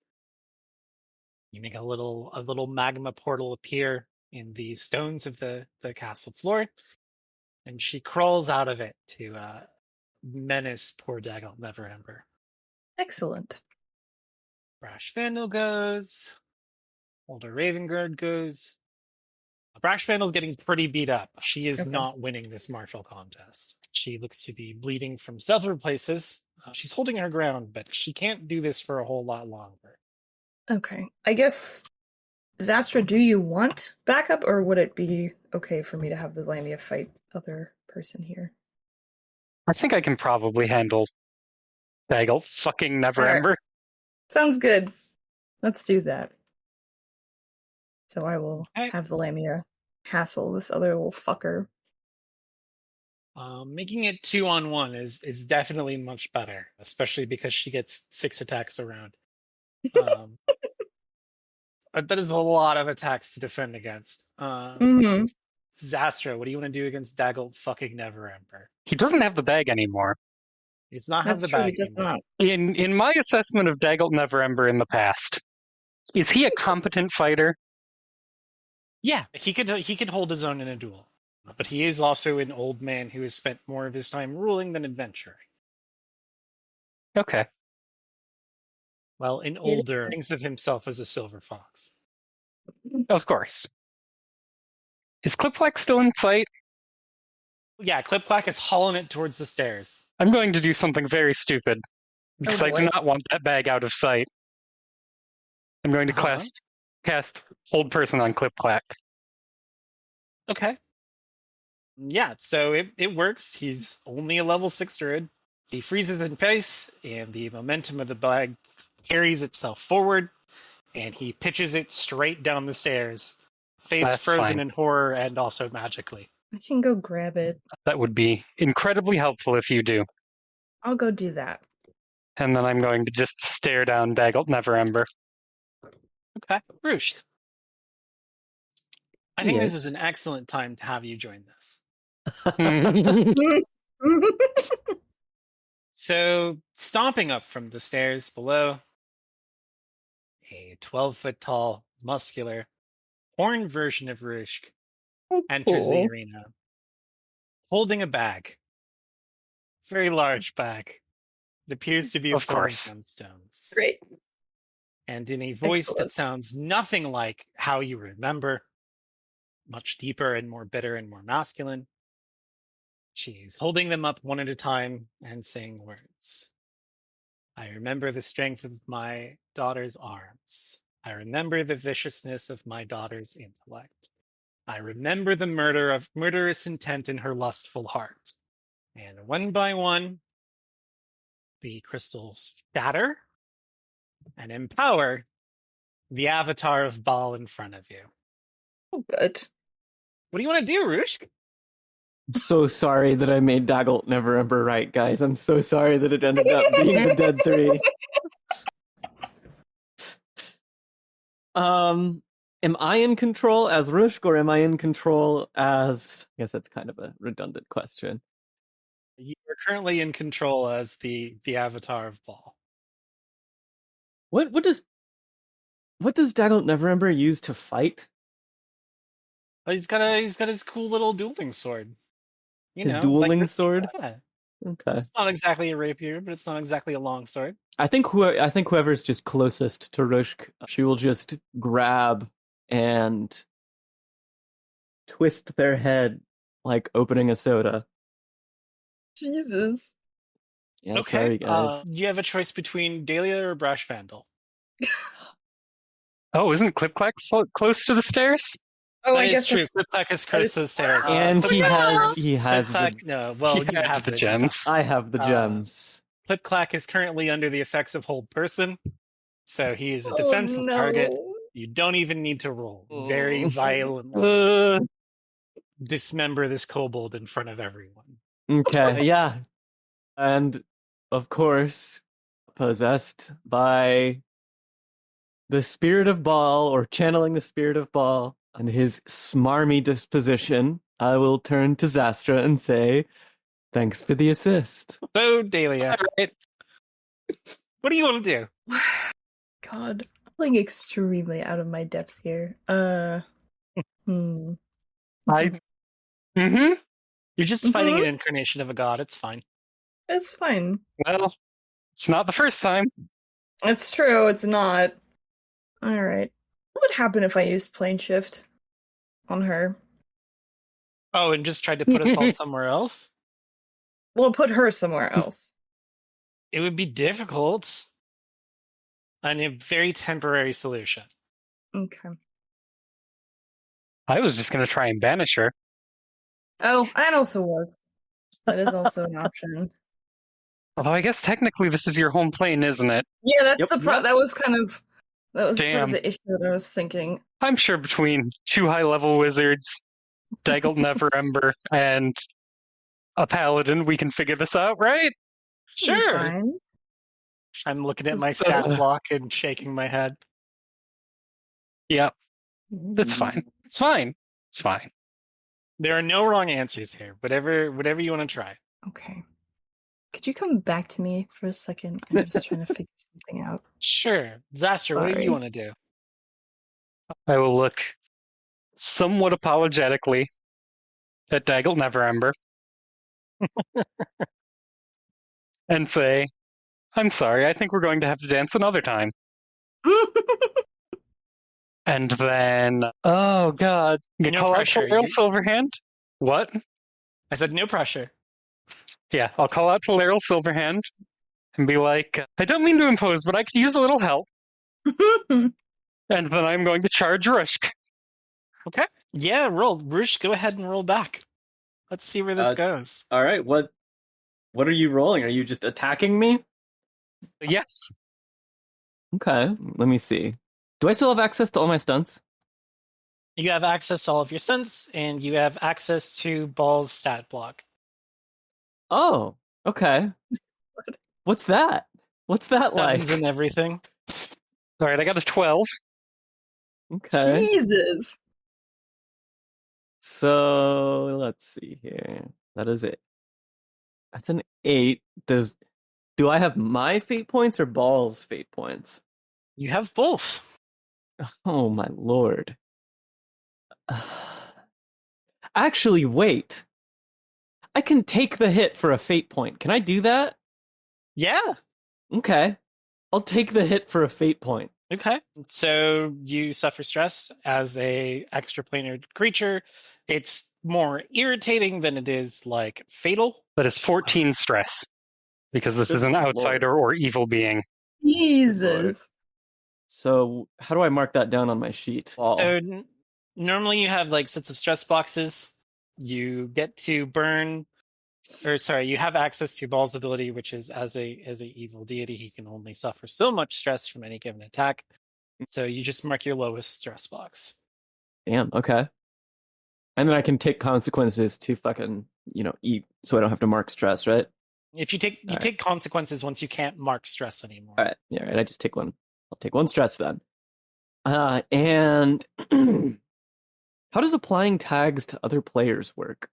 You make a little magma portal appear in the stones of the castle floor, and she crawls out of it to menace poor Daggle Neverember. Excellent. Brash Vandal goes. Older Ravengard goes. Brash Vandal's getting pretty beat up. She is Okay. not winning this martial contest. She looks to be bleeding from several places. She's holding her ground, but she can't do this for a whole lot longer. Okay. I guess, Xastra, do you want backup, or would it be okay for me to have the Lamia fight other person here? I think I can probably handle Daggle fucking Neverember. Sounds good. Let's do that. So I will Okay. have the Lamia hassle this other little fucker. Making it 2-on-1 is definitely much better, especially because she gets 6 attacks around. That is a lot of attacks to defend against. Xastra, what do you want to do against Daggle fucking Neverember? He doesn't have the bag anymore. He does not have That's the true, he bag does anymore. not. In my assessment of Daggle Neverember in the past, is he a competent fighter? Yeah, he could hold his own in a duel, but he is also an old man who has spent more of his time ruling than adventuring. Okay. Well, an older thinks of himself as a silver fox. Of course. Is Clipflack still in sight? Yeah, Clipclack is hauling it towards the stairs. I'm going to do something very stupid because I do boy. not want that bag out of sight. I'm going to cast Hold Person on Clipclack. Okay. Yeah, so it works. He's only a level 6 druid. He freezes in place, and the momentum of the bag carries itself forward, and he pitches it straight down the stairs, face That's frozen fine. in horror and also magically. I can go grab it. That would be incredibly helpful if you do. I'll go do that. And then I'm going to just stare down Daggle Neverember. Okay. Rushk. I think this Yes. is an excellent time to have you join this. So, stomping up from the stairs below, a 12-foot tall, muscular, horned version of Rushk enters the arena, holding a bag. Very large bag. It appears to be Of full of course. gemstones. Great. And in a voice that Excellent. sounds nothing like how you remember, much deeper and more bitter and more masculine, she's holding them up one at a time and saying words. I remember the strength of my daughter's arms. I remember the viciousness of my daughter's intellect. I remember the murderous intent in her lustful heart. And one by one, the crystals shatter and empower the avatar of Baal in front of you. Oh, good. What do you want to do, Rushk? So sorry that I made Daggle Neverember right, guys. I'm so sorry that it ended up being the dead 3. Am I in control as Rushk, or am I in control as... I guess that's kind of a redundant question. You are currently in control as the avatar of Ball. What does Daggett Neverember use to fight? But he's got his cool little dueling sword. His dueling like, sword? Yeah. Okay. It's not exactly a rapier, but it's not exactly a long sword. I think whoever's just closest to Rushk, she will just grab and twist their head like opening a soda. Jesus. Yeah, Okay. sorry guys. You have a choice between Daelia or Brash Vandal. Oh, isn't Clip-Clack close to the stairs? Oh, That I is guess true. that's Clip-Clack is close to the stairs. And he has Clip-Clack, the... no. Well, He you had have the it. gems. I have the gems. Clip-Clack is currently under the effects of Hold Person, so he is a oh, defenseless target. no. You don't even need to roll. Very Oh. violently dismember this kobold in front of everyone. Okay, yeah. And of course, possessed by the spirit of Baal, or channeling the spirit of Baal, and his smarmy disposition, I will turn to Xastra and say, thanks for the assist. So, Daelia, Alright. what do you want to do? God, I'm feeling extremely out of my depth here. Mm-hmm. You're just fighting an incarnation of a god. It's fine. It's fine. Well, it's not the first time. It's true, it's not. Alright. What would happen if I used plane shift on her? Oh, and just tried to put us all somewhere else? Well, put her somewhere else. It would be difficult. And a very temporary solution. Okay. I was just going to try and banish her. Oh, that also works. That is also an option. Although I guess technically this is your home plane, isn't it? Yeah, that's Yep. that was sort of Damn. the issue that I was thinking. I'm sure between two high-level wizards, Daggett Neverember, and a paladin, we can figure this out, right? Sure. Fine. I'm looking at my stat block and shaking my head. Yep. That's fine. It's fine. It's fine. There are no wrong answers here. Whatever you want to try. Okay. Could you come back to me for a second? I'm just trying to figure something out. Sure. Xastra, what do Sorry. you want to do? I will look somewhat apologetically at Daggett Neverember and say, I'm sorry, I think we're going to have to dance another time. And then, oh god, you No call pressure. out to Laryl Silverhand? What? I said no pressure. Yeah, I'll call out to Laryl Silverhand and be like, I don't mean to impose, but I could use a little help. And then I'm going to charge Rushk. Okay. Yeah, roll. Rushk, go ahead and roll back. Let's see where this goes. All right, what are you rolling? Are you just attacking me? Yes. Okay, let me see. Do I still have access to all my stunts? You have access to all of your stunts, and you have access to Ball's stat block. Oh, okay. What's that? What's that Sevens like? and everything. All right, I got a 12. Okay. Jesus. So let's see here. That is it. That's an 8. Do I have my fate points or Ball's fate points? You have both. Oh my lord. Actually, wait. I can take the hit for a fate point. Can I do that? Yeah. Okay. I'll take the hit for a fate point. Okay. So you suffer stress as a extraplanar creature. It's more irritating than it is like fatal. That is 14 stress because this is Good an lord. outsider or evil being. Jesus. So how do I mark that down on my sheet? So normally you have like sets of stress boxes. You get to burn, you have access to Ball's ability, which is as a evil deity, he can only suffer so much stress from any given attack. So you just mark your lowest stress box. Damn, okay. And then I can take consequences to fucking, eat so I don't have to mark stress, right? If you take consequences once you can't mark stress anymore. All right. Yeah, right. I just take one. I'll take one stress then. And how does applying tags to other players work?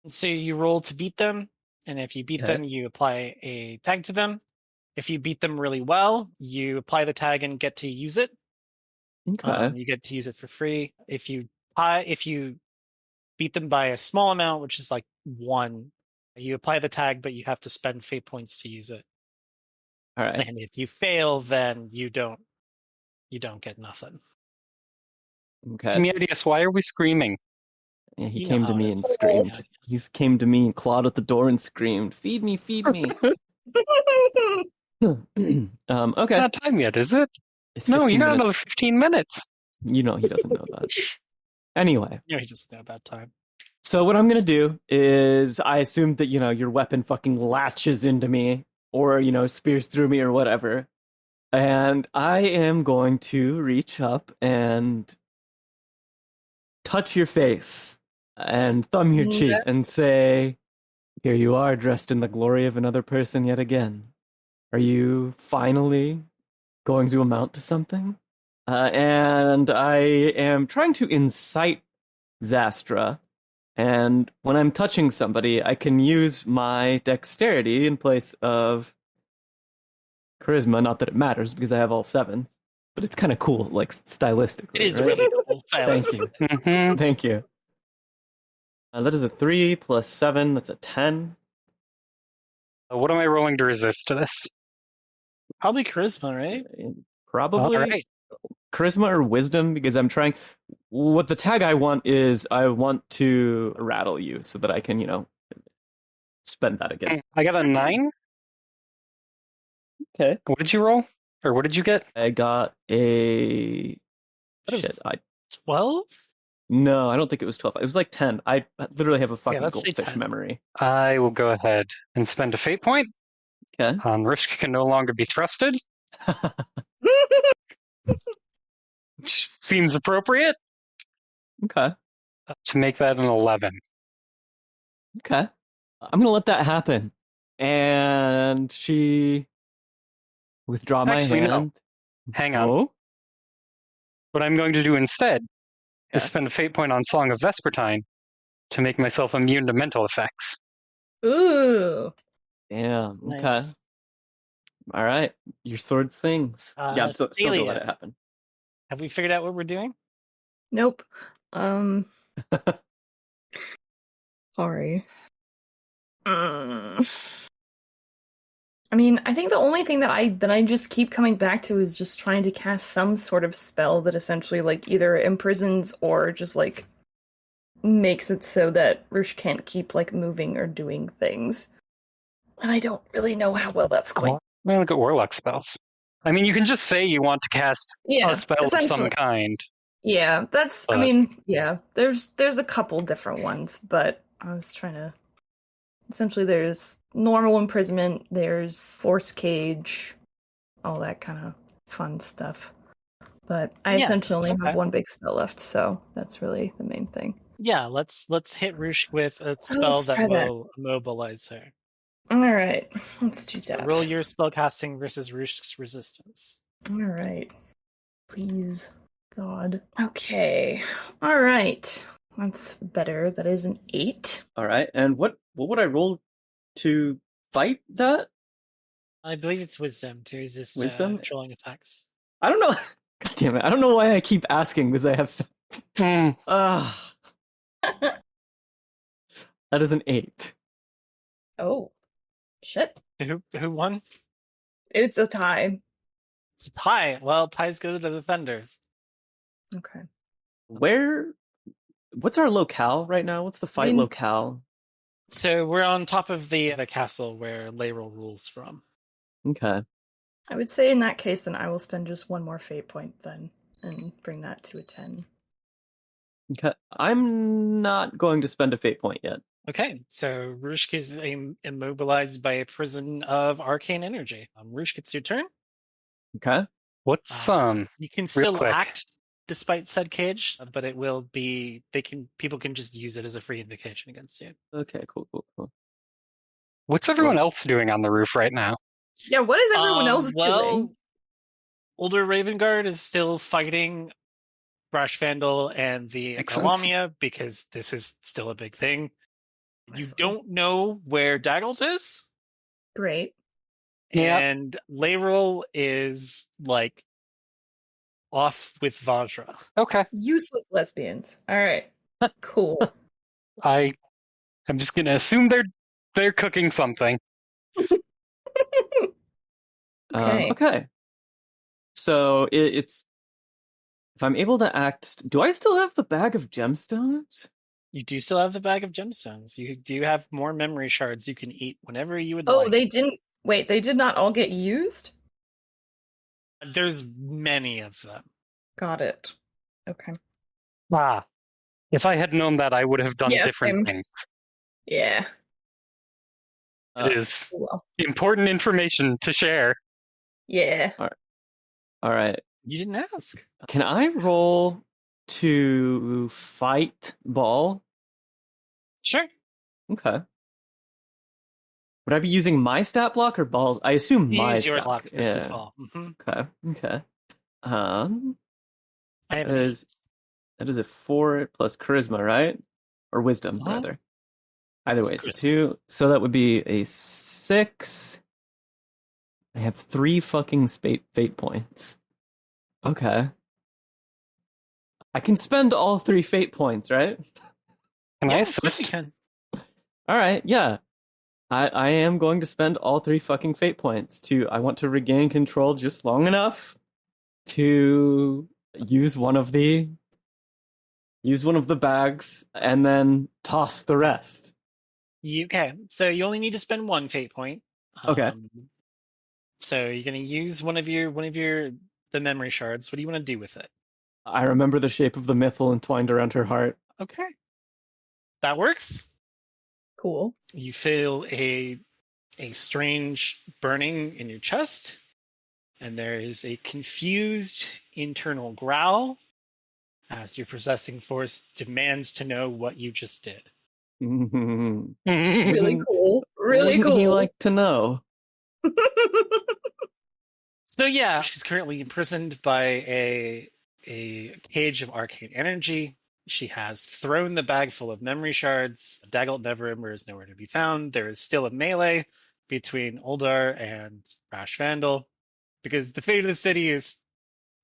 So you roll to beat them, and if you beat Okay. them, you apply a tag to them. If you beat them really well, you apply the tag and get to use it. Okay. You get to use it for free. If you beat them by a small amount, which is like 1, you apply the tag, but you have to spend fate points to use it. All right. And if you fail, then you don't get nothing. Okay. Simiadius, why are we screaming? Yeah, he You know came to how it me is. and screamed. Yeah, He yes. came to me and clawed at the door and screamed, "Feed me, feed me." Okay. Not time yet, is it? It's No, you 15 got another minutes. 15 minutes. You know he doesn't know that. Anyway, You know, he doesn't know about time. so what I'm gonna do is I assume that, your weapon fucking latches into me or, spears through me or whatever. And I am going to reach up and touch your face and thumb your cheek and say, "Here you are, dressed in the glory of another person yet again. Are you finally going to amount to something?" And I am trying to incite Xastra. And when I'm touching somebody, I can use my dexterity in place of charisma. Not that it matters because I have all 7s, but it's kind of cool, like stylistically. It is right? really cool. Thank you. Mhm. Thank you. That is a 3 plus 7. That's a 10. What am I rolling to resist to this? Probably charisma, right? Probably All right. charisma or wisdom, because I'm trying. What the tag I want is I want to rattle you so that I can, spend that again. I got a 9. Okay. What did you roll? Or what did you get? I got a That was- shit. 12? No, I don't think it was 12. It was like 10. I literally have a fucking let's say goldfish 10. memory. I will go ahead and spend a fate point. Okay. Rushk can no longer be thrusted, which seems appropriate Okay. to make that an 11. Okay. I'm gonna let that happen. And she withdraw my Actually, no. hand. Hang on. Oh? What I'm going to do instead Okay. is spend a fate point on Song of Vespertine to make myself immune to mental effects. Ooh. Damn. Okay. Nice. All right. Your sword sings. Yeah, I'm still gonna let Daelia, it happen. have we figured out what we're doing? Nope. Sorry. I mean, I think the only thing that I just keep coming back to is just trying to cast some sort of spell that essentially like either imprisons or just like makes it so that Rush can't keep like moving or doing things. And I don't really know how well that's going. Let me look at Warlock spells. I mean, you can just say you want to cast Yeah, a spell of some essentially. kind. Yeah, that's. I But- mean, yeah. There's a couple different ones, but I was trying to. Essentially, there's normal imprisonment. There's force cage, all that kind of fun stuff. But I Yeah, essentially only okay. have one big spell left, so that's really the main thing. Yeah, let's hit Rushk with a spell let's that try that. will immobilize her. All right, let's do So that. roll your spellcasting versus Rushk's resistance. All right, please, God. Okay, all right. That's better. That is an 8. All right. And what would I roll to fight that? I believe it's wisdom to resist Wisdom? trolling attacks. I don't know. God damn it. I don't know why I keep asking because I have so. Hmm. That is an 8. Oh, shit! Who won? It's a tie. It's a tie. Well, ties go to the defenders. Okay. What's our locale right now? What's the fight locale? So we're on top of the castle where Layrel rules from. Okay. I would say in that case, then I will spend just one more fate point then and bring that to a 10. Okay. I'm not going to spend a fate point yet. Okay, so Rushk is immobilized by a prison of arcane energy. Rushk, it's your turn. Okay. What's You can still quick. act despite said cage, but it will be people can just use it as a free invocation against you. Okay, cool. What's everyone else doing on the roof right now? Yeah, what is everyone else doing? Older Raven Guard is still fighting Brash Vandal and the Makes sense. Galamia because this is still a big thing. You don't know where Daggelt is, Great. Yep. and Layrel is like off with Vajra. Okay. Useless lesbians. All right. Cool. I'm just gonna assume they're cooking something. Okay. Okay. So it's if I'm able to act, do I still have the bag of gemstones? You do still have the bag of gemstones. You do have more memory shards you can eat whenever you would Oh, like. they didn't. Wait, they did not all get used? There's many of them. Got it. Okay. Ah, if I had known that, I would have done Yeah, different same. things. Yeah. It is Well. important information to share. Yeah. All right. You didn't ask. Can I roll to fight Ball? Sure. Okay. Would I be using my stat block or Ball's? I assume my Use your stat. blocks versus Yeah. Ball. Okay. Okay. I have That is a 4 plus charisma, right? Or wisdom, Uh-huh. rather. Either way, It's it's a 2. So that would be a 6. I have 3 fucking fate points. Okay. I can spend all 3 fate points, right? Can I Yeah, of course you assist? can. All right, yeah. I am going to spend all 3 fucking fate points I want to regain control just long enough to use one of the bags and then toss the rest. Okay, so you only need to spend 1 fate point. Okay. So you're going to use one of your the memory shards. What do you want to do with it? I remember the shape of the mithril entwined around her heart. Okay, that works. Cool. You feel a strange burning in your chest, and there is a confused internal growl as your possessing force demands to know what you just did. Really cool. Really Wouldn't cool. he like to know? So yeah, she's currently imprisoned by a cage of arcane energy. She has thrown the bag full of memory shards. Daggelt Neverember is nowhere to be found. There is still a melee between Uldar and Rash Vandal, because the fate of the city is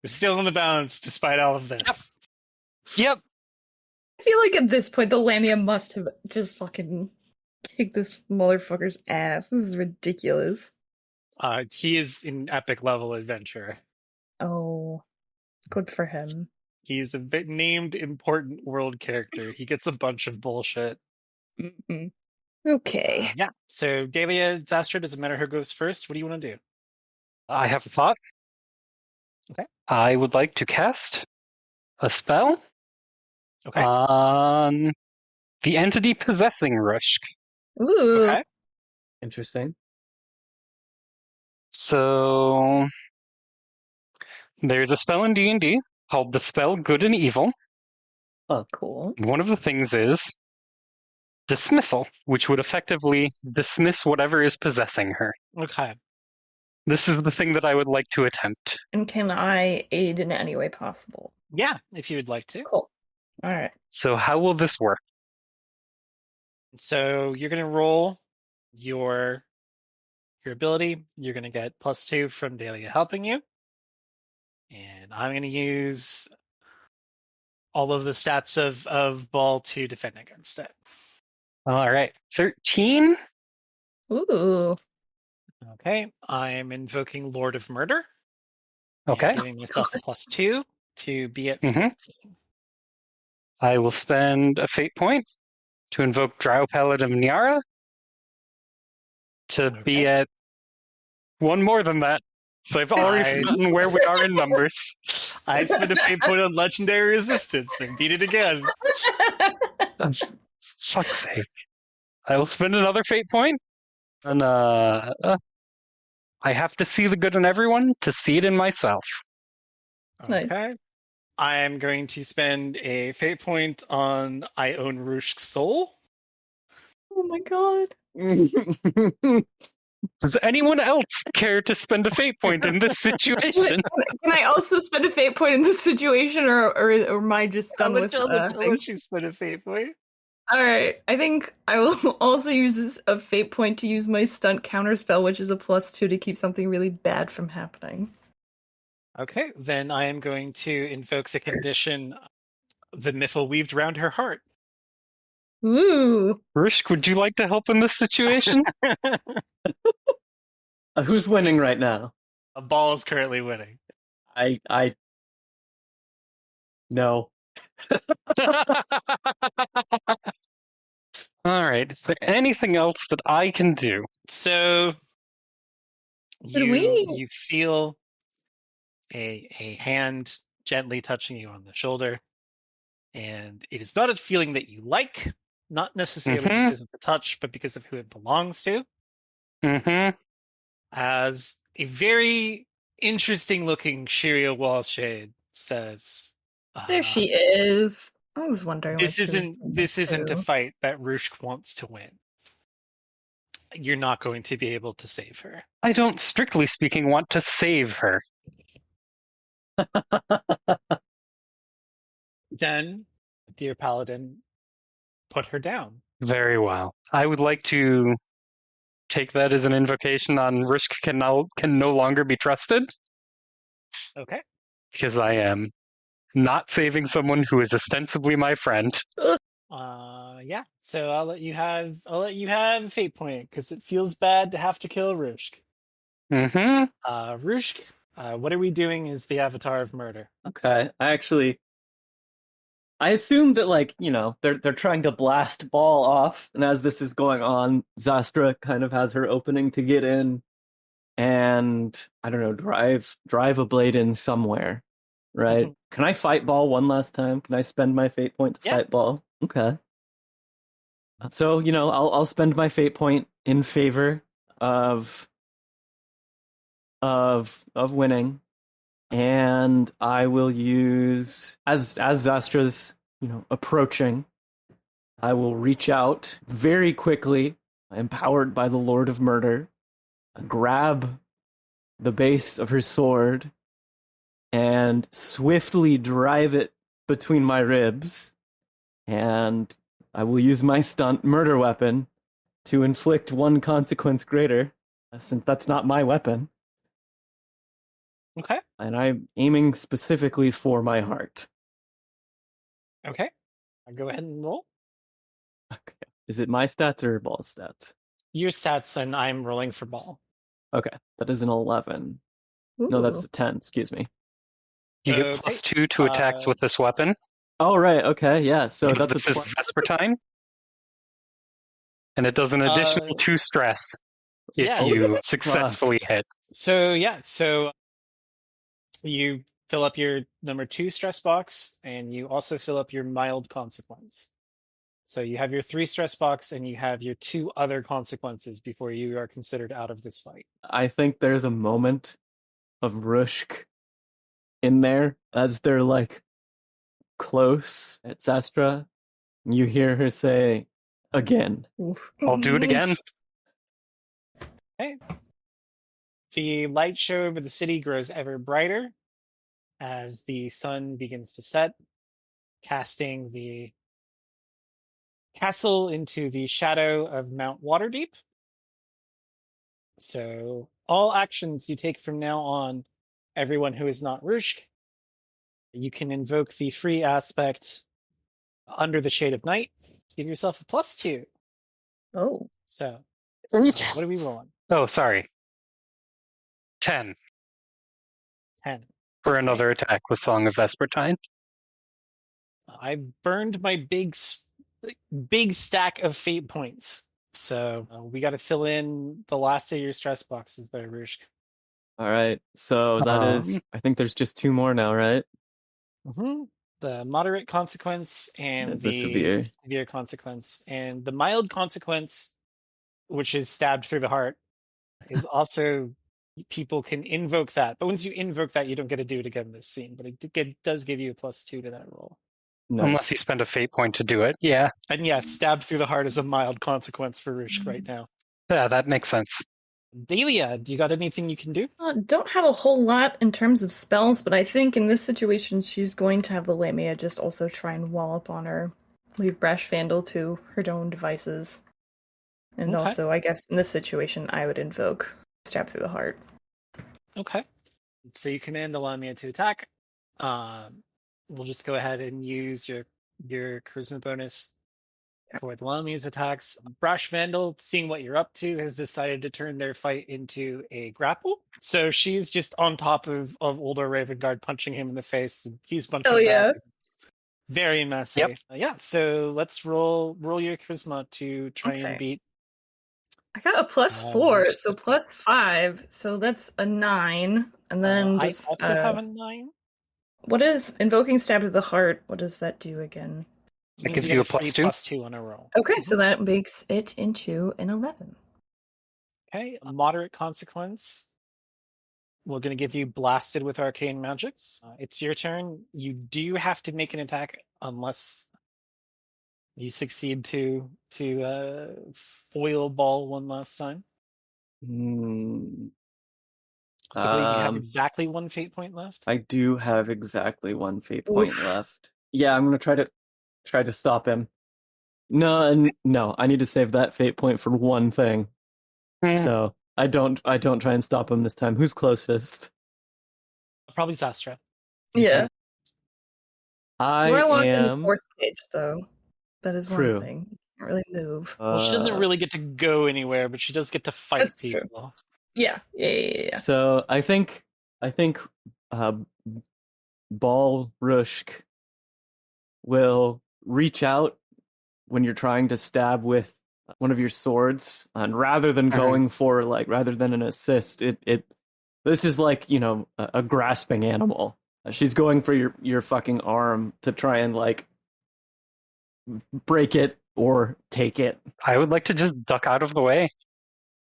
still in the balance despite all of this. Yep. I feel like at this point the Lamia must have just fucking kicked this motherfucker's ass. This is ridiculous. He is an epic level adventurer. Oh, good for him. He's a bit named important world character. He gets a bunch of bullshit. Mm-hmm. Okay. Yeah. So Daelia, Xastra, doesn't matter who goes first. What do you want to do? I have a thought. Okay. I would like to cast a spell Okay. on the entity possessing Rushk. Ooh. Okay. Interesting. So there's a spell in D&D called the spell Good and Evil. Cool. And one of the things is dismissal, which would effectively dismiss whatever is possessing her. Okay. This is the thing that I would like to attempt. And can I aid in any way possible? Yeah, if you would like to. Cool. All right. So how will this work? So you're going to roll your ability. You're going to get +2 from Daelia helping you. And I'm going to use all of the stats of Ball to defend against it. All right. 13? Ooh. Okay. I'm invoking Lord of Murder. Okay. And giving myself a +2 to be at Mhm. 14. I will spend a fate point to invoke Drow Paladin of Nyara to be Okay. at one more than that. So I've already forgotten where we are in numbers. I spent a fate point on Legendary Resistance and beat it again. Fuck's sake. I will spend another fate point. And I have to see the good in everyone to see it in myself. Nice. Okay. I am going to spend a fate point on I Own Rushk's Soul. Oh my god. Does anyone else care to spend a fate point in this situation? Can I also spend a fate point in this situation, or am I just done with I'll things? let you spend a fate point. All right, I think I will also use a fate point to use my stunt counterspell, which is a +2 to keep something really bad from happening. Okay, then I am going to invoke the condition, the mithril weaved round her heart. Ooh. Rushk, would you like to help in this situation? Who's winning right now? A ball is currently winning. No. All right. Is there anything else that I can do? So Could we- you feel a hand gently touching you on the shoulder, and it is not a feeling that you like, not necessarily because of the touch, but because of who it belongs to. Mm-hmm. As a very interesting looking Shiria Wallshade says, There she is. I was wondering. This what she was this isn't a doing. fight that Rushk wants to win. You're not going to be able to save her. I don't, strictly speaking, want to save her. Then, dear Paladin, put her down. Very well. I would like to take that as an invocation on Rushk can no longer be trusted, Okay. because I am not saving someone who is ostensibly my friend. Yeah. So I'll let you have a fate point because it feels bad to have to kill Rushk. Mm-hmm. Rushk, what are we doing as the avatar of murder? Okay, I assume that, like, you know, they're trying to blast Ball off, and as this is going on, Xastra kind of has her opening to get in, and I don't know, drive a blade in somewhere, right? Mhm. Can I fight Ball one last time? Can I spend my fate point to Yeah. fight Ball? Okay. So, you know, I'll spend my fate point in favor of winning. And I will use as Xastra's, you know, approaching, I will reach out very quickly, empowered by the Lord of Murder, grab the base of her sword, and swiftly drive it between my ribs. And I will use my stunt murder weapon to inflict one consequence greater, since that's not my weapon. Okay. And I'm aiming specifically for my heart. Okay. I'll go ahead and roll. Okay. Is it my stats or Ball's stats? Your stats, and I'm rolling for Ball. Okay. That is an 11. No, that's a 10. Excuse me. You get Okay. +2 to attacks with this weapon. Oh, right. Okay. Yeah. So Because that's this a is Vespertine. And it does an additional 2 stress if yeah. you successfully hit. So you fill up your number 2 stress box, and you also fill up your mild consequence. So you have your 3 stress box, and you have your 2 other consequences before you are considered out of this fight. I think there's a moment of Rushk in there as they're like close at Xastra. You hear her say, again. I'll do it again. Okay. The light show over the city grows ever brighter as the sun begins to set, casting the castle into the shadow of Mount Waterdeep. So all actions you take from now on, everyone who is not Rushk, you can invoke the free aspect Under the Shade of Night. Give yourself a +2. Oh. So, what are we rolling? Oh, sorry. 10 10. for another attack with Song of Vespertine. I burned my big stack of fate points. So we got to fill in the last of your stress boxes there, Rushk. All right. So that is, I think there's just 2 more now, right? Mm-hmm. The moderate consequence and The severe consequence. And the mild consequence, which is stabbed through the heart, is also, people can invoke that. But once you invoke that, you don't get to do it again this scene. But it does give you a +2 to that roll. Nice. Unless you spend a fate point to do it, yeah. And yeah, stabbed through the heart is a mild consequence for Rushk right now. Yeah, that makes sense. Daelia, do you got anything you can do? Don't have a whole lot in terms of spells, but I think in this situation she's going to have the Lamia just also try and wall up on her. Leave Brash Vandal to her own devices. And Okay. also, I guess in this situation, I would invoke Stab Through the Heart. Okay. So you command the Lamia to attack. We'll just go ahead and use your charisma bonus for the Lamia's attacks. Brash Vandal, seeing what you're up to, has decided to turn their fight into a grapple. So she's just on top of older Ravengard, punching him in the face. And he's punching Oh, yeah. back. Very messy. Yep. Yeah, so let's roll your charisma to try and Okay. beat. I got a +4, so +5, so that's a 9. And then I does, also have a 9. what is invoking Stab to the Heart? What does that do again? It gives you a +2. +2 on a roll. Okay, so that makes it into an 11. Okay, a moderate consequence. We're going to give you blasted with arcane magics. It's your turn. You do have to make an attack unless you succeed to foil ball one last time. So I believe you have exactly 1 fate point left. I do have exactly 1 fate point left. Yeah, I'm gonna try to stop him. No, I need to save that fate point for one thing. So I don't try and stop him this time. Who's closest? Probably Xastra. Yeah. We're locked in the am force cage, though. That is True. one thing. You can't really move. Well, she doesn't really get to go anywhere, but she does get to fight That's people. true. Yeah. So I think Ball Rushk will reach out when you're trying to stab with one of your swords, and rather than going for rather than an assist, this is like, you know, a grasping animal. She's going for your fucking arm to try and like break it or take it. I would like to just duck out of the way.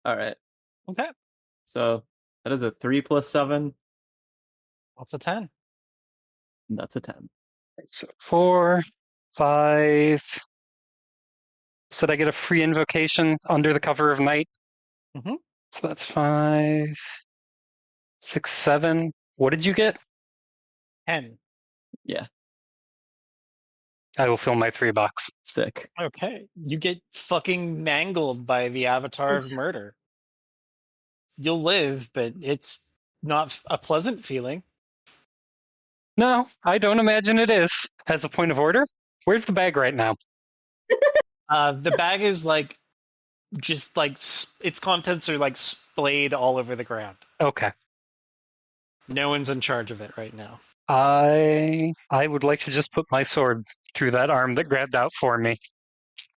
All right. Okay. So that is a 3 + 7. That's a 10. That's a 10. So 4, 5. Said I get a free invocation under the cover of night. Mm-hmm. So that's 5, 6, 7. What did you get? 10. Yeah. I will fill my 3 box. Sick. Okay. You get fucking mangled by the Avatar of Murder. You'll live, but it's not a pleasant feeling. No, I don't imagine it is. As a point of order, where's the bag right now? The bag is like, just like, its contents are like splayed all over the ground. Okay. No one's in charge of it right now. I would like to just put my sword through that arm that grabbed out for me.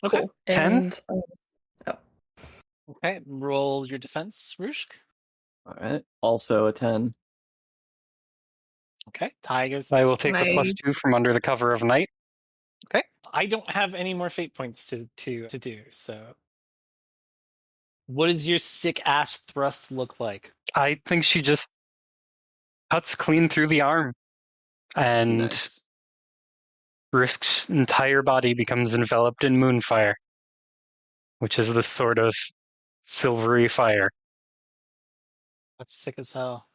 Okay. Cool. 10? Okay. Roll your defense, Rushk. All right. Also a 10. Okay. Tigers. I will take the +2 from under the cover of night. Okay. I don't have any more fate points to do, so. What does your sick ass thrust look like? I think she just cuts clean through the arm. And Nice. Risk's entire body becomes enveloped in moonfire, which is this sort of silvery fire. That's sick as hell.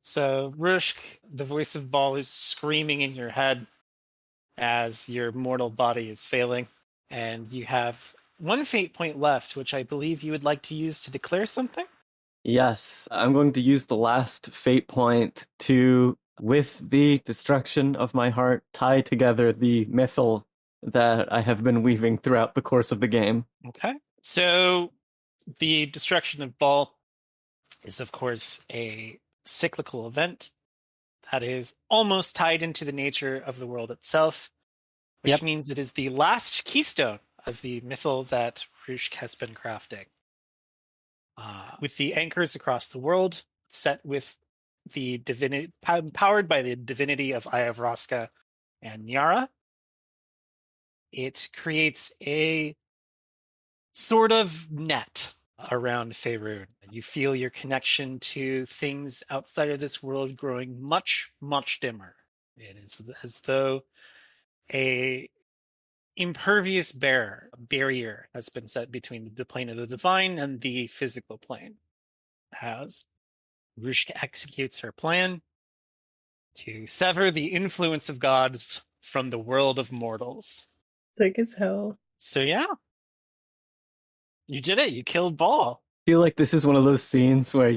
So, Rushk, the voice of Ball is screaming in your head as your mortal body is failing, and you have 1 fate point left, which I believe you would like to use to declare something? Yes, I'm going to use the last fate point to, with the destruction of my heart, tie together the mythal that I have been weaving throughout the course of the game. Okay. So, the destruction of Ball is, of course, a cyclical event that is almost tied into the nature of the world itself, which means it is the last keystone of the mythal that Rushk has been crafting. With the anchors across the world, set with the divinity, powered by the divinity of Ayavraska and Nyara, it creates a sort of net around Faerun. You feel your connection to things outside of this world growing much, much dimmer. It is as though a impervious barrier has been set between the plane of the divine and the physical plane. As Rushk executes her plan to sever the influence of God from the world of mortals. Sick as hell. So yeah, you did it. You killed Ball. I feel like this is one of those scenes where,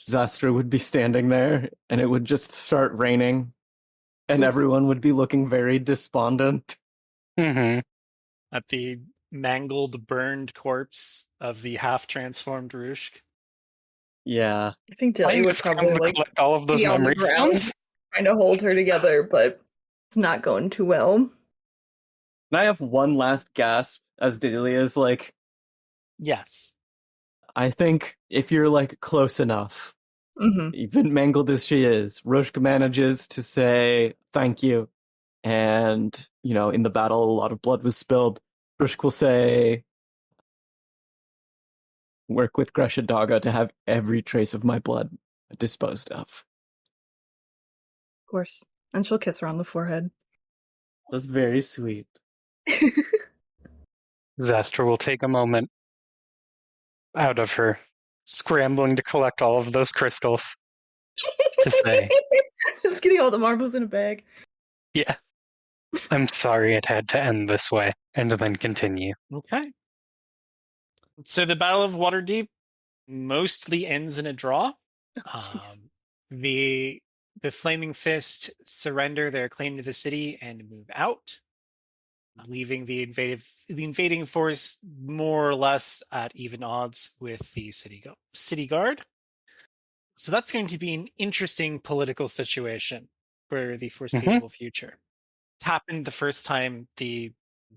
Xastra would be standing there and it would just start raining and everyone would be looking very despondent. Mm-hmm. At the mangled, burned corpse of the half-transformed Rushk. Yeah. I think I Daelia think would it's time probably to like collect all of those be on the memory ground. stones. trying to hold her together, but it's not going too well. Can I have one last gasp as Daelia is like, Yes. I think if you're like close enough, Mm-hmm. even mangled as she is, Rushk manages to say thank you. And, in the battle, a lot of blood was spilled. Rushk will say, work with Gresha Daga to have every trace of my blood disposed of. Of course. And she'll kiss her on the forehead. That's very sweet. Xastra will take a moment out of her scrambling to collect all of those crystals to say, Just getting all the marbles in a bag. yeah, I'm sorry it had to end this way, and then continue. Okay. So the Battle of Waterdeep mostly ends in a draw. Jeez. The Flaming Fist surrender their claim to the city and move out, leaving the invading force more or less at even odds with the city guard. So that's going to be an interesting political situation for the foreseeable future. It happened the first time the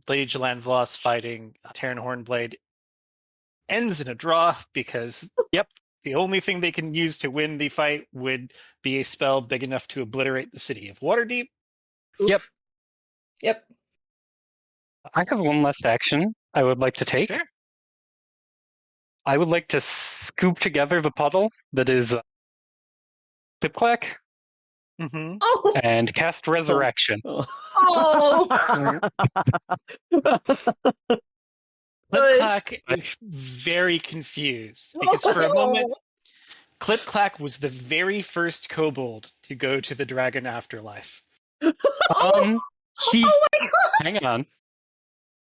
Lady Jelan Vloss fighting Terran Hornblade ends in a draw because the only thing they can use to win the fight would be a spell big enough to obliterate the city of Waterdeep. Oof. Yep. I have one last action I would like to take. Sure. I would like to scoop together the puddle that is Clip-clack Mm-hmm. Oh! and cast Resurrection. Oh! Clip-clack is very confused because for a moment, Clip-clack was the very first kobold to go to the dragon afterlife. He Oh my god! hang on.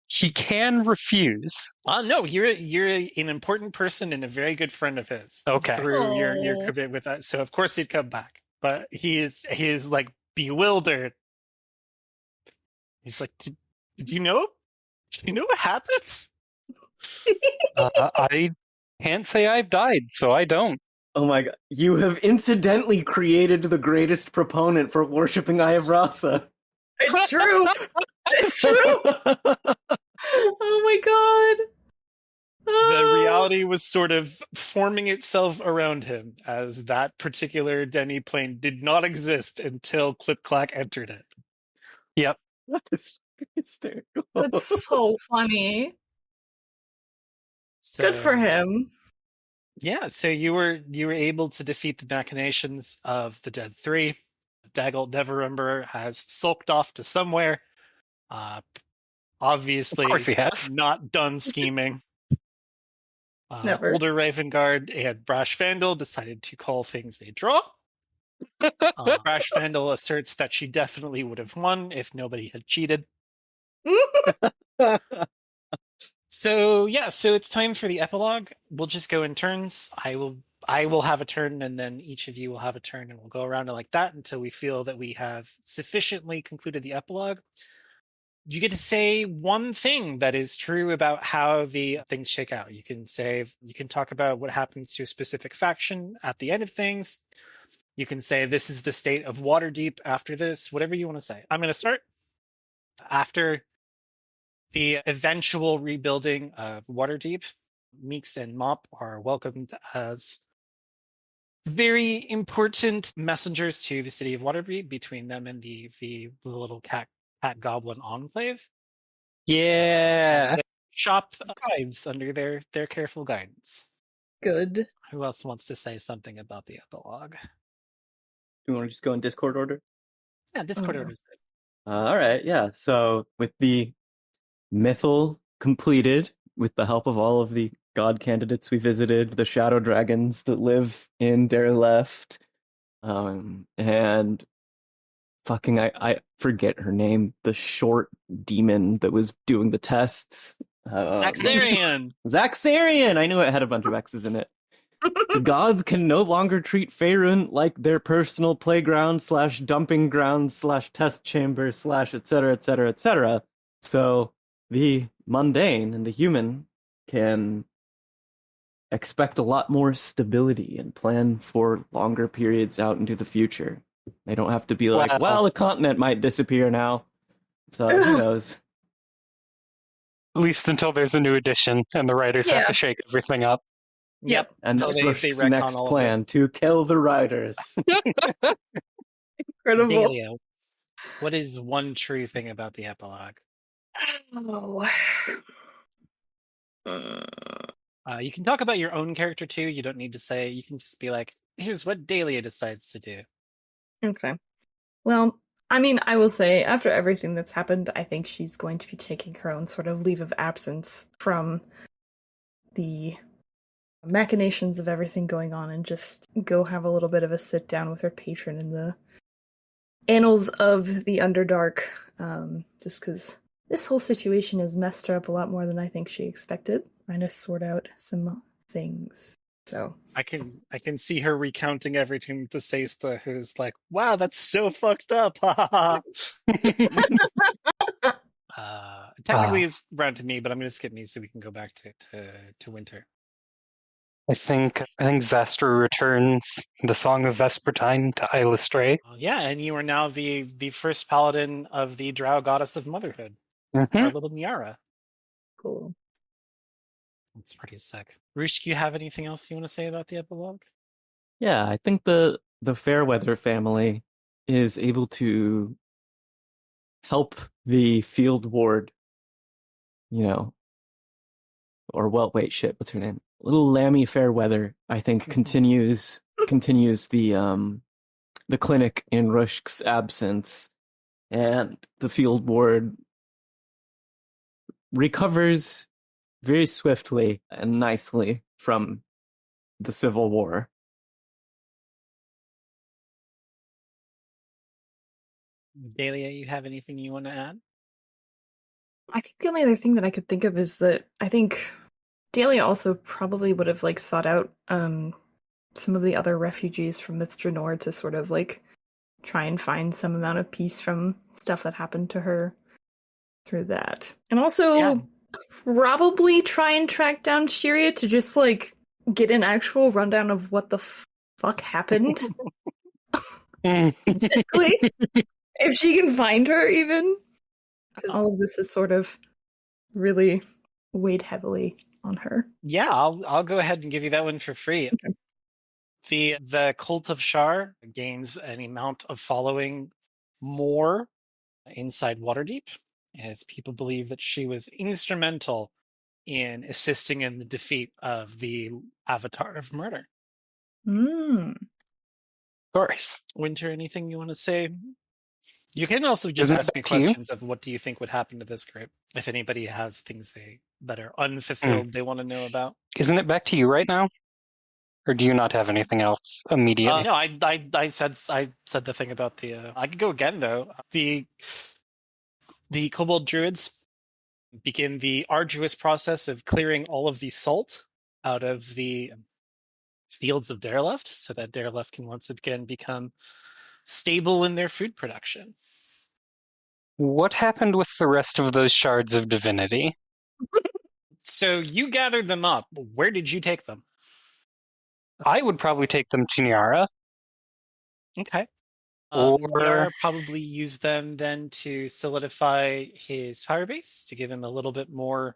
He can refuse. No, you're an important person and a very good friend of his. Okay. Through your commitment with us, so of course he'd come back. But he is like bewildered. He's like, did you know? Do you know what happens? I can't say I've died, so I don't. Oh my god. You have incidentally created the greatest proponent for worshipping Eye of Rasa. It's true! It's true! Oh my god! The reality was sort of forming itself around him as that particular demi-plane did not exist until Clip-clack entered it. Yep. That is hysterical. That's so funny. So, Good for him. Yeah, so you were able to defeat the machinations of the Dead Three. Dagult Neverember has sulked off to somewhere. Obviously, Of course he has. not done scheming. Never. Older Ravengard and Brash Vandal decided to call things a draw. Brash Vandal asserts that she definitely would have won if nobody had cheated. So it's time for the epilogue. We'll just go in turns. I will have a turn, and then each of you will have a turn, and we'll go around it like that until we feel that we have sufficiently concluded the epilogue. You get to say one thing that is true about how the things shake out. You can talk about what happens to a specific faction at the end of things. You can say this is the state of Waterdeep after this, whatever you want to say. I'm going to start. After the eventual rebuilding of Waterdeep, Meeks and Mop are welcomed as very important messengers to the city of Waterdeep between them and the little cat goblin enclave. Yeah. They shop lives under their careful guidance. Good. Who else wants to say something about the epilogue? You want to just go in Discord order? Yeah, Discord order is good. All right, yeah. So with the mythal completed, with the help of all of the god candidates we visited, the shadow dragons that live in Dare Left, and fucking I forget her name, the short demon that was doing the tests. Xarian! Xaxarian! I knew it had a bunch of X's in it. The gods can no longer treat Faerun like their personal playground slash dumping ground slash test chamber slash etc etc etc. So the mundane and the human can expect a lot more stability and plan for longer periods out into the future. They don't have to be like, Wow. well, the continent might disappear now. So who knows? At least until there's a new edition and the writers have Yeah. to shake everything up. Yep. And Until that's they Rushk's retcon next all of plan, to kill the writers. Incredible. Daelia, what is one true thing about the epilogue? Oh. You can talk about your own character too. You don't need to say. You can just be like, "Here's what Daelia decides to do." Okay. Well, I mean, I will say, after everything that's happened, I think she's going to be taking her own sort of leave of absence from the machinations of everything going on and just go have a little bit of a sit down with her patron in the annals of the Underdark. Just because this whole situation has messed her up a lot more than I think she expected. Trying to sort out some things. So I can see her recounting everything to Seista, who's like, "Wow, that's so fucked up." Technically, it's round to me, but I'm going to skip me so we can go back to Winter. I think Xastra returns the Song of Vespertine to Eilistraee. Yeah, and you are now the first paladin of the Drow goddess of motherhood, Mm-hmm. our little Niara. cool. That's pretty sick. Rushk, you have anything else you want to say about the epilogue? Yeah, I think the Fairweather family is able to help the field ward, or well, wait, shit, what's her name? Little Lammy Fairweather, I think, continues the clinic in Rushk's absence, and the field ward recovers very swiftly and nicely from the Civil War. Daelia, you have anything you want to add? I think the only other thing that I could think of is that I think Daelia also probably would have sought out some of the other refugees from Mithranor to sort of try and find some amount of peace from stuff that happened to her through that. And also probably try and track down Shiria to just get an actual rundown of what the fuck happened. Exactly. If she can find her even. All of this is sort of really weighed heavily on her. Yeah, I'll go ahead and give you that one for free. Okay. The cult of Shar gains an amount of following more inside Waterdeep, as people believe that she was instrumental in assisting in the defeat of the Avatar of Murder. Mm. Of course. Winter, anything you want to say? You can also just Isn't it ask me back to you? questions of what do you think would happen to this group if anybody has things that are unfulfilled they want to know about. Isn't it back to you right now? Or do you not have anything else immediately? No, I said the thing about the. I could go again though. The Kobold Druids begin the arduous process of clearing all of the salt out of the fields of Dareleft, so that Dareleft can once again become stable in their food production. What happened with the rest of those shards of divinity? So you gathered them up. Where did you take them? I would probably take them to Niara. Okay. Or- Yara probably used them then to solidify his firebase, to give him a little bit more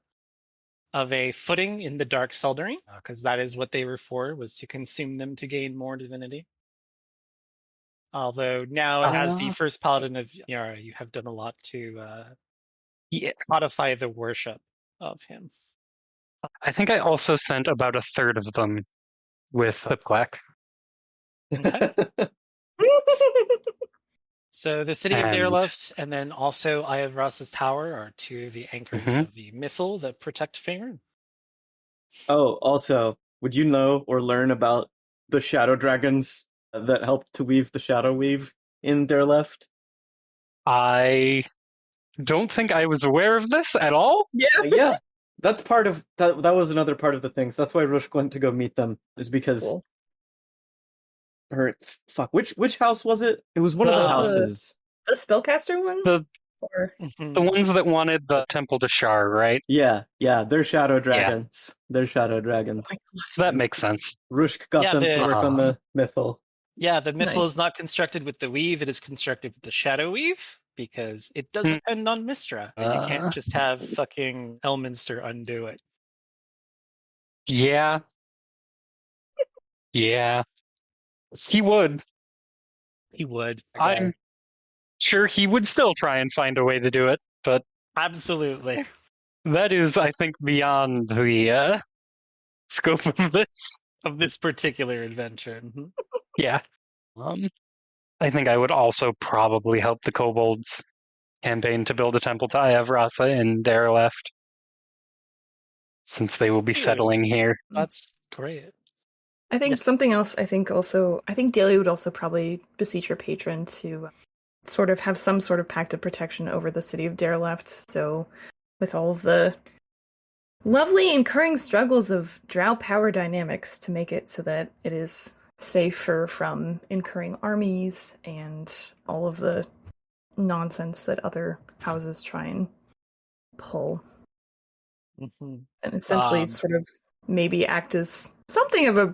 of a footing in the Dark Seldering, because that is what they were for, was to consume them to gain more divinity. Although now, as the first paladin of Yara, you have done a lot to modify the worship of him. I think I also sent about a third of them with Lipclack. Okay. So the city of And Dereleft and then also Eye of Ross's Tower are two of the anchors Mhm. of the Mythal that protect Faerun. Oh, also, would you know or learn about the shadow dragons that helped to weave the shadow weave in Dereleft? I don't think I was aware of this at all. Yeah, that's part of that. That was another part of the things. That's why Rushk went to go meet them, is because Cool. her which house was it? It was one of the The- houses. The spellcaster one? The Or the ones that wanted the temple to Shar, right? Yeah, they're shadow dragons. They're shadow dragons. oh my So that makes sense. Rushk got Yeah, them to work on the Mythal. Yeah, the Mythal Nice. is not constructed with the weave, it is constructed with the shadow weave because it does Hmm. depend on Mistra. And you can't just have fucking Elminster undo it. Yeah. Yeah. He would. He would. I'm sure he would still try and find a way to do it, but Absolutely. that is, I think, beyond the scope of this. Of this particular adventure. Mhm. Yeah. I think I would also probably help the kobolds campaign to build a temple to Ayavrasa in Dereleft, since they will be Dude. settling here. That's great. I think Yes. something else. I think Daelia would also probably beseech her patron to sort of have some sort of pact of protection over the city of Dereleft. So, with all of the lovely and recurring struggles of Drow power dynamics, to make it so that it is safer from incurring armies and all of the nonsense that other houses try and pull, Mhm. and essentially Um, sort of maybe act as something of a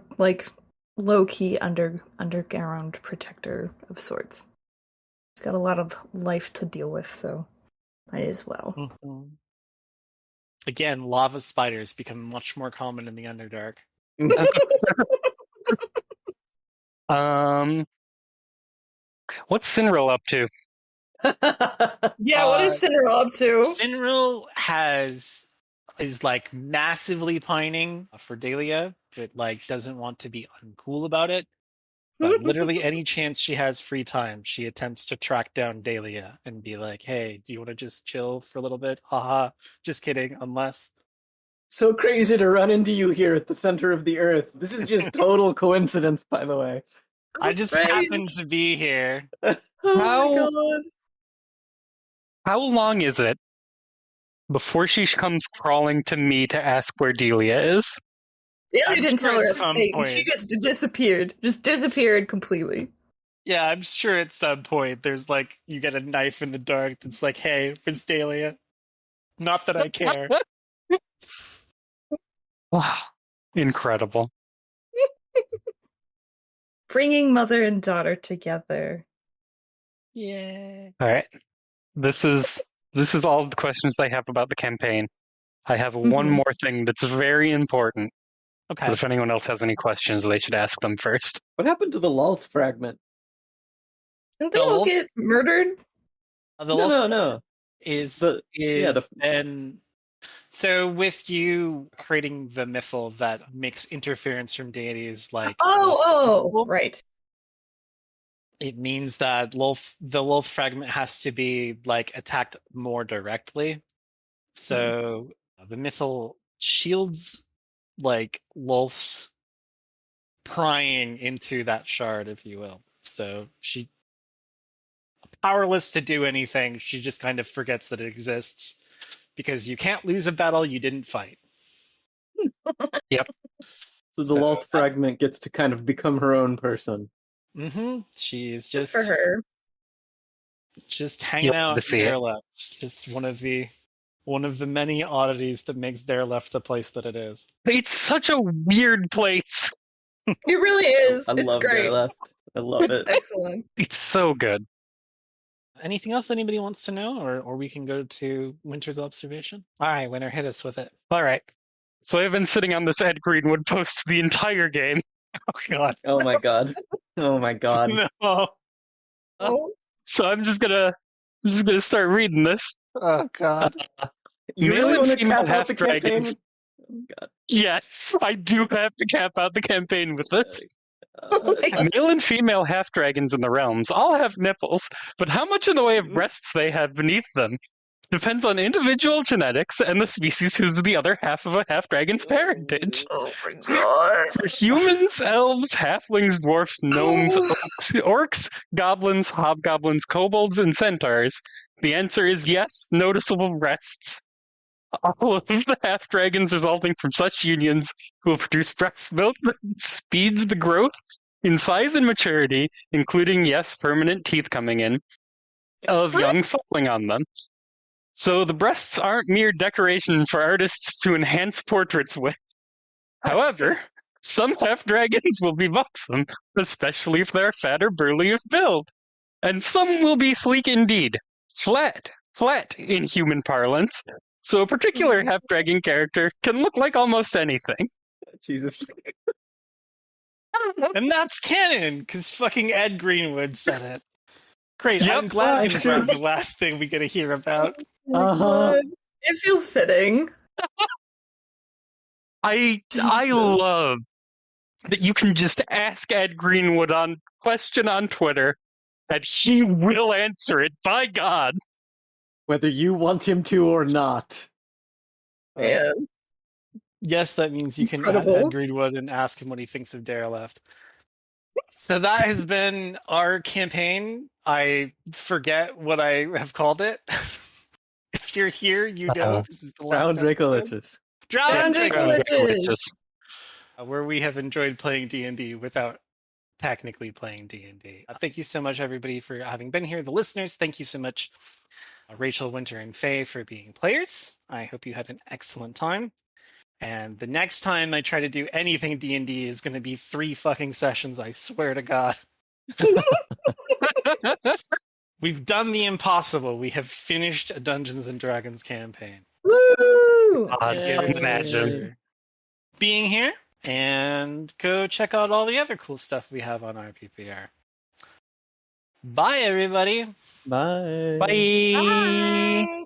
low-key underground protector of sorts. He's got a lot of life to deal with, so might as well. Mhm. Again, lava spiders become much more common in the Underdark. What's Sinril up to? Yeah, what is Cinderella up to? Sinril is like massively pining for Daelia, but like doesn't want to be uncool about it. But literally any chance she has free time, she attempts to track down Daelia and be like, "Hey, do you want to just chill for a little bit?" Haha, just kidding. Unless So crazy to run into you here at the center of the earth. This is just total coincidence, by the way. I just happen to be here. Oh How- my god. How long is it before she comes crawling to me to ask where Delia is? Daelia I'm didn't sure tell her at a some thing. point. She just disappeared. Just disappeared completely. Yeah, I'm sure at some point there's like you get a knife in the dark that's like, "Hey, it's Daelia." Not that I care. Wow. Incredible. Bringing mother and daughter together. Yeah. All right. This is all the questions I have about the campaign. I have one Mhm. more thing that's very important. Okay. But if anyone else has any questions, they should ask them first. What happened to the Lolth fragment? Didn't they The all wolf- get murdered? The No. is The- yeah, the- and so with you creating the mythal that makes interference from deities like Oh, right. it means that the wolf fragment has to be like attacked more directly. So the mythal shields like Lolth's prying into that shard, if you will. So she powerless to do anything. She just kind of forgets that it exists because you can't lose a battle you didn't fight. So the Lolth fragment gets to kind of become her own person. She's Good just for her. just hanging You'll out have to see in it. Dereleft. Just one of the many oddities that makes Dereleft the place that it is. It's such a weird place. It really is. I It's love great. Dereleft. I love It's it. excellent. It's so good. Anything else anybody wants to know, or we can go to Winter's observation? All right, Winter, hit us with it. All right. So I've been sitting on this Ed Greenwood post the entire game. Oh God! Oh my god. Oh my god. No! Oh, So I'm just gonna start reading this. Oh God! You Male really and want to female cap out the campaign? half-dragons. Oh god. Yes, I do have to cap out the campaign with this. Oh my God. Male and female half-dragons in the realms all have nipples, but how much in the way of breasts they have beneath them depends on individual genetics and the species who's the other half of a half-dragon's parentage. Oh my God. For humans, elves, halflings, dwarfs, gnomes, orcs, goblins, hobgoblins, kobolds, and centaurs, the answer is yes, noticeable breasts. All of the half-dragons resulting from such unions will produce breast milk that speeds the growth in size and maturity, including, yes, permanent teeth coming in, of young suckling on them. So the breasts aren't mere decoration for artists to enhance portraits with. However, some half-dragons will be buxom, especially if they're fat or burly of build. And some will be sleek indeed. Flat in human parlance. So a particular half-dragon character can look like almost anything. Jesus. And that's canon, because fucking Ed Greenwood said it. Great, Yep. I'm glad Oh, this sure. is the last thing we get to hear about. Uh-huh. It feels fitting. I love that you can just ask Ed Greenwood on question on Twitter, and he will answer it. By God. Whether you want him to or not. Man. Yes, that means you can add Incredible. Ed Greenwood and ask him what he thinks of Dare Left. So that has been our campaign. I forget what I have called it. If you're here, you know this is the Drow last and episode. Dracoliches. Drow and Drow and Dracoliches, Dracoliches. where we have enjoyed playing D&D without technically playing D&D. Thank you so much, everybody, for having been here. The listeners, thank you so much, Rachel, Winter, and Faye, for being players. I hope you had an excellent time. And the next time I try to do anything D&D is going to be 3 fucking sessions, I swear to God. We've done the impossible. We have finished a Dungeons & Dragons campaign. Woo! God, Yeah. imagine. Being here, and go check out all the other cool stuff we have on RPPR. Bye, everybody. Bye. Bye. Bye.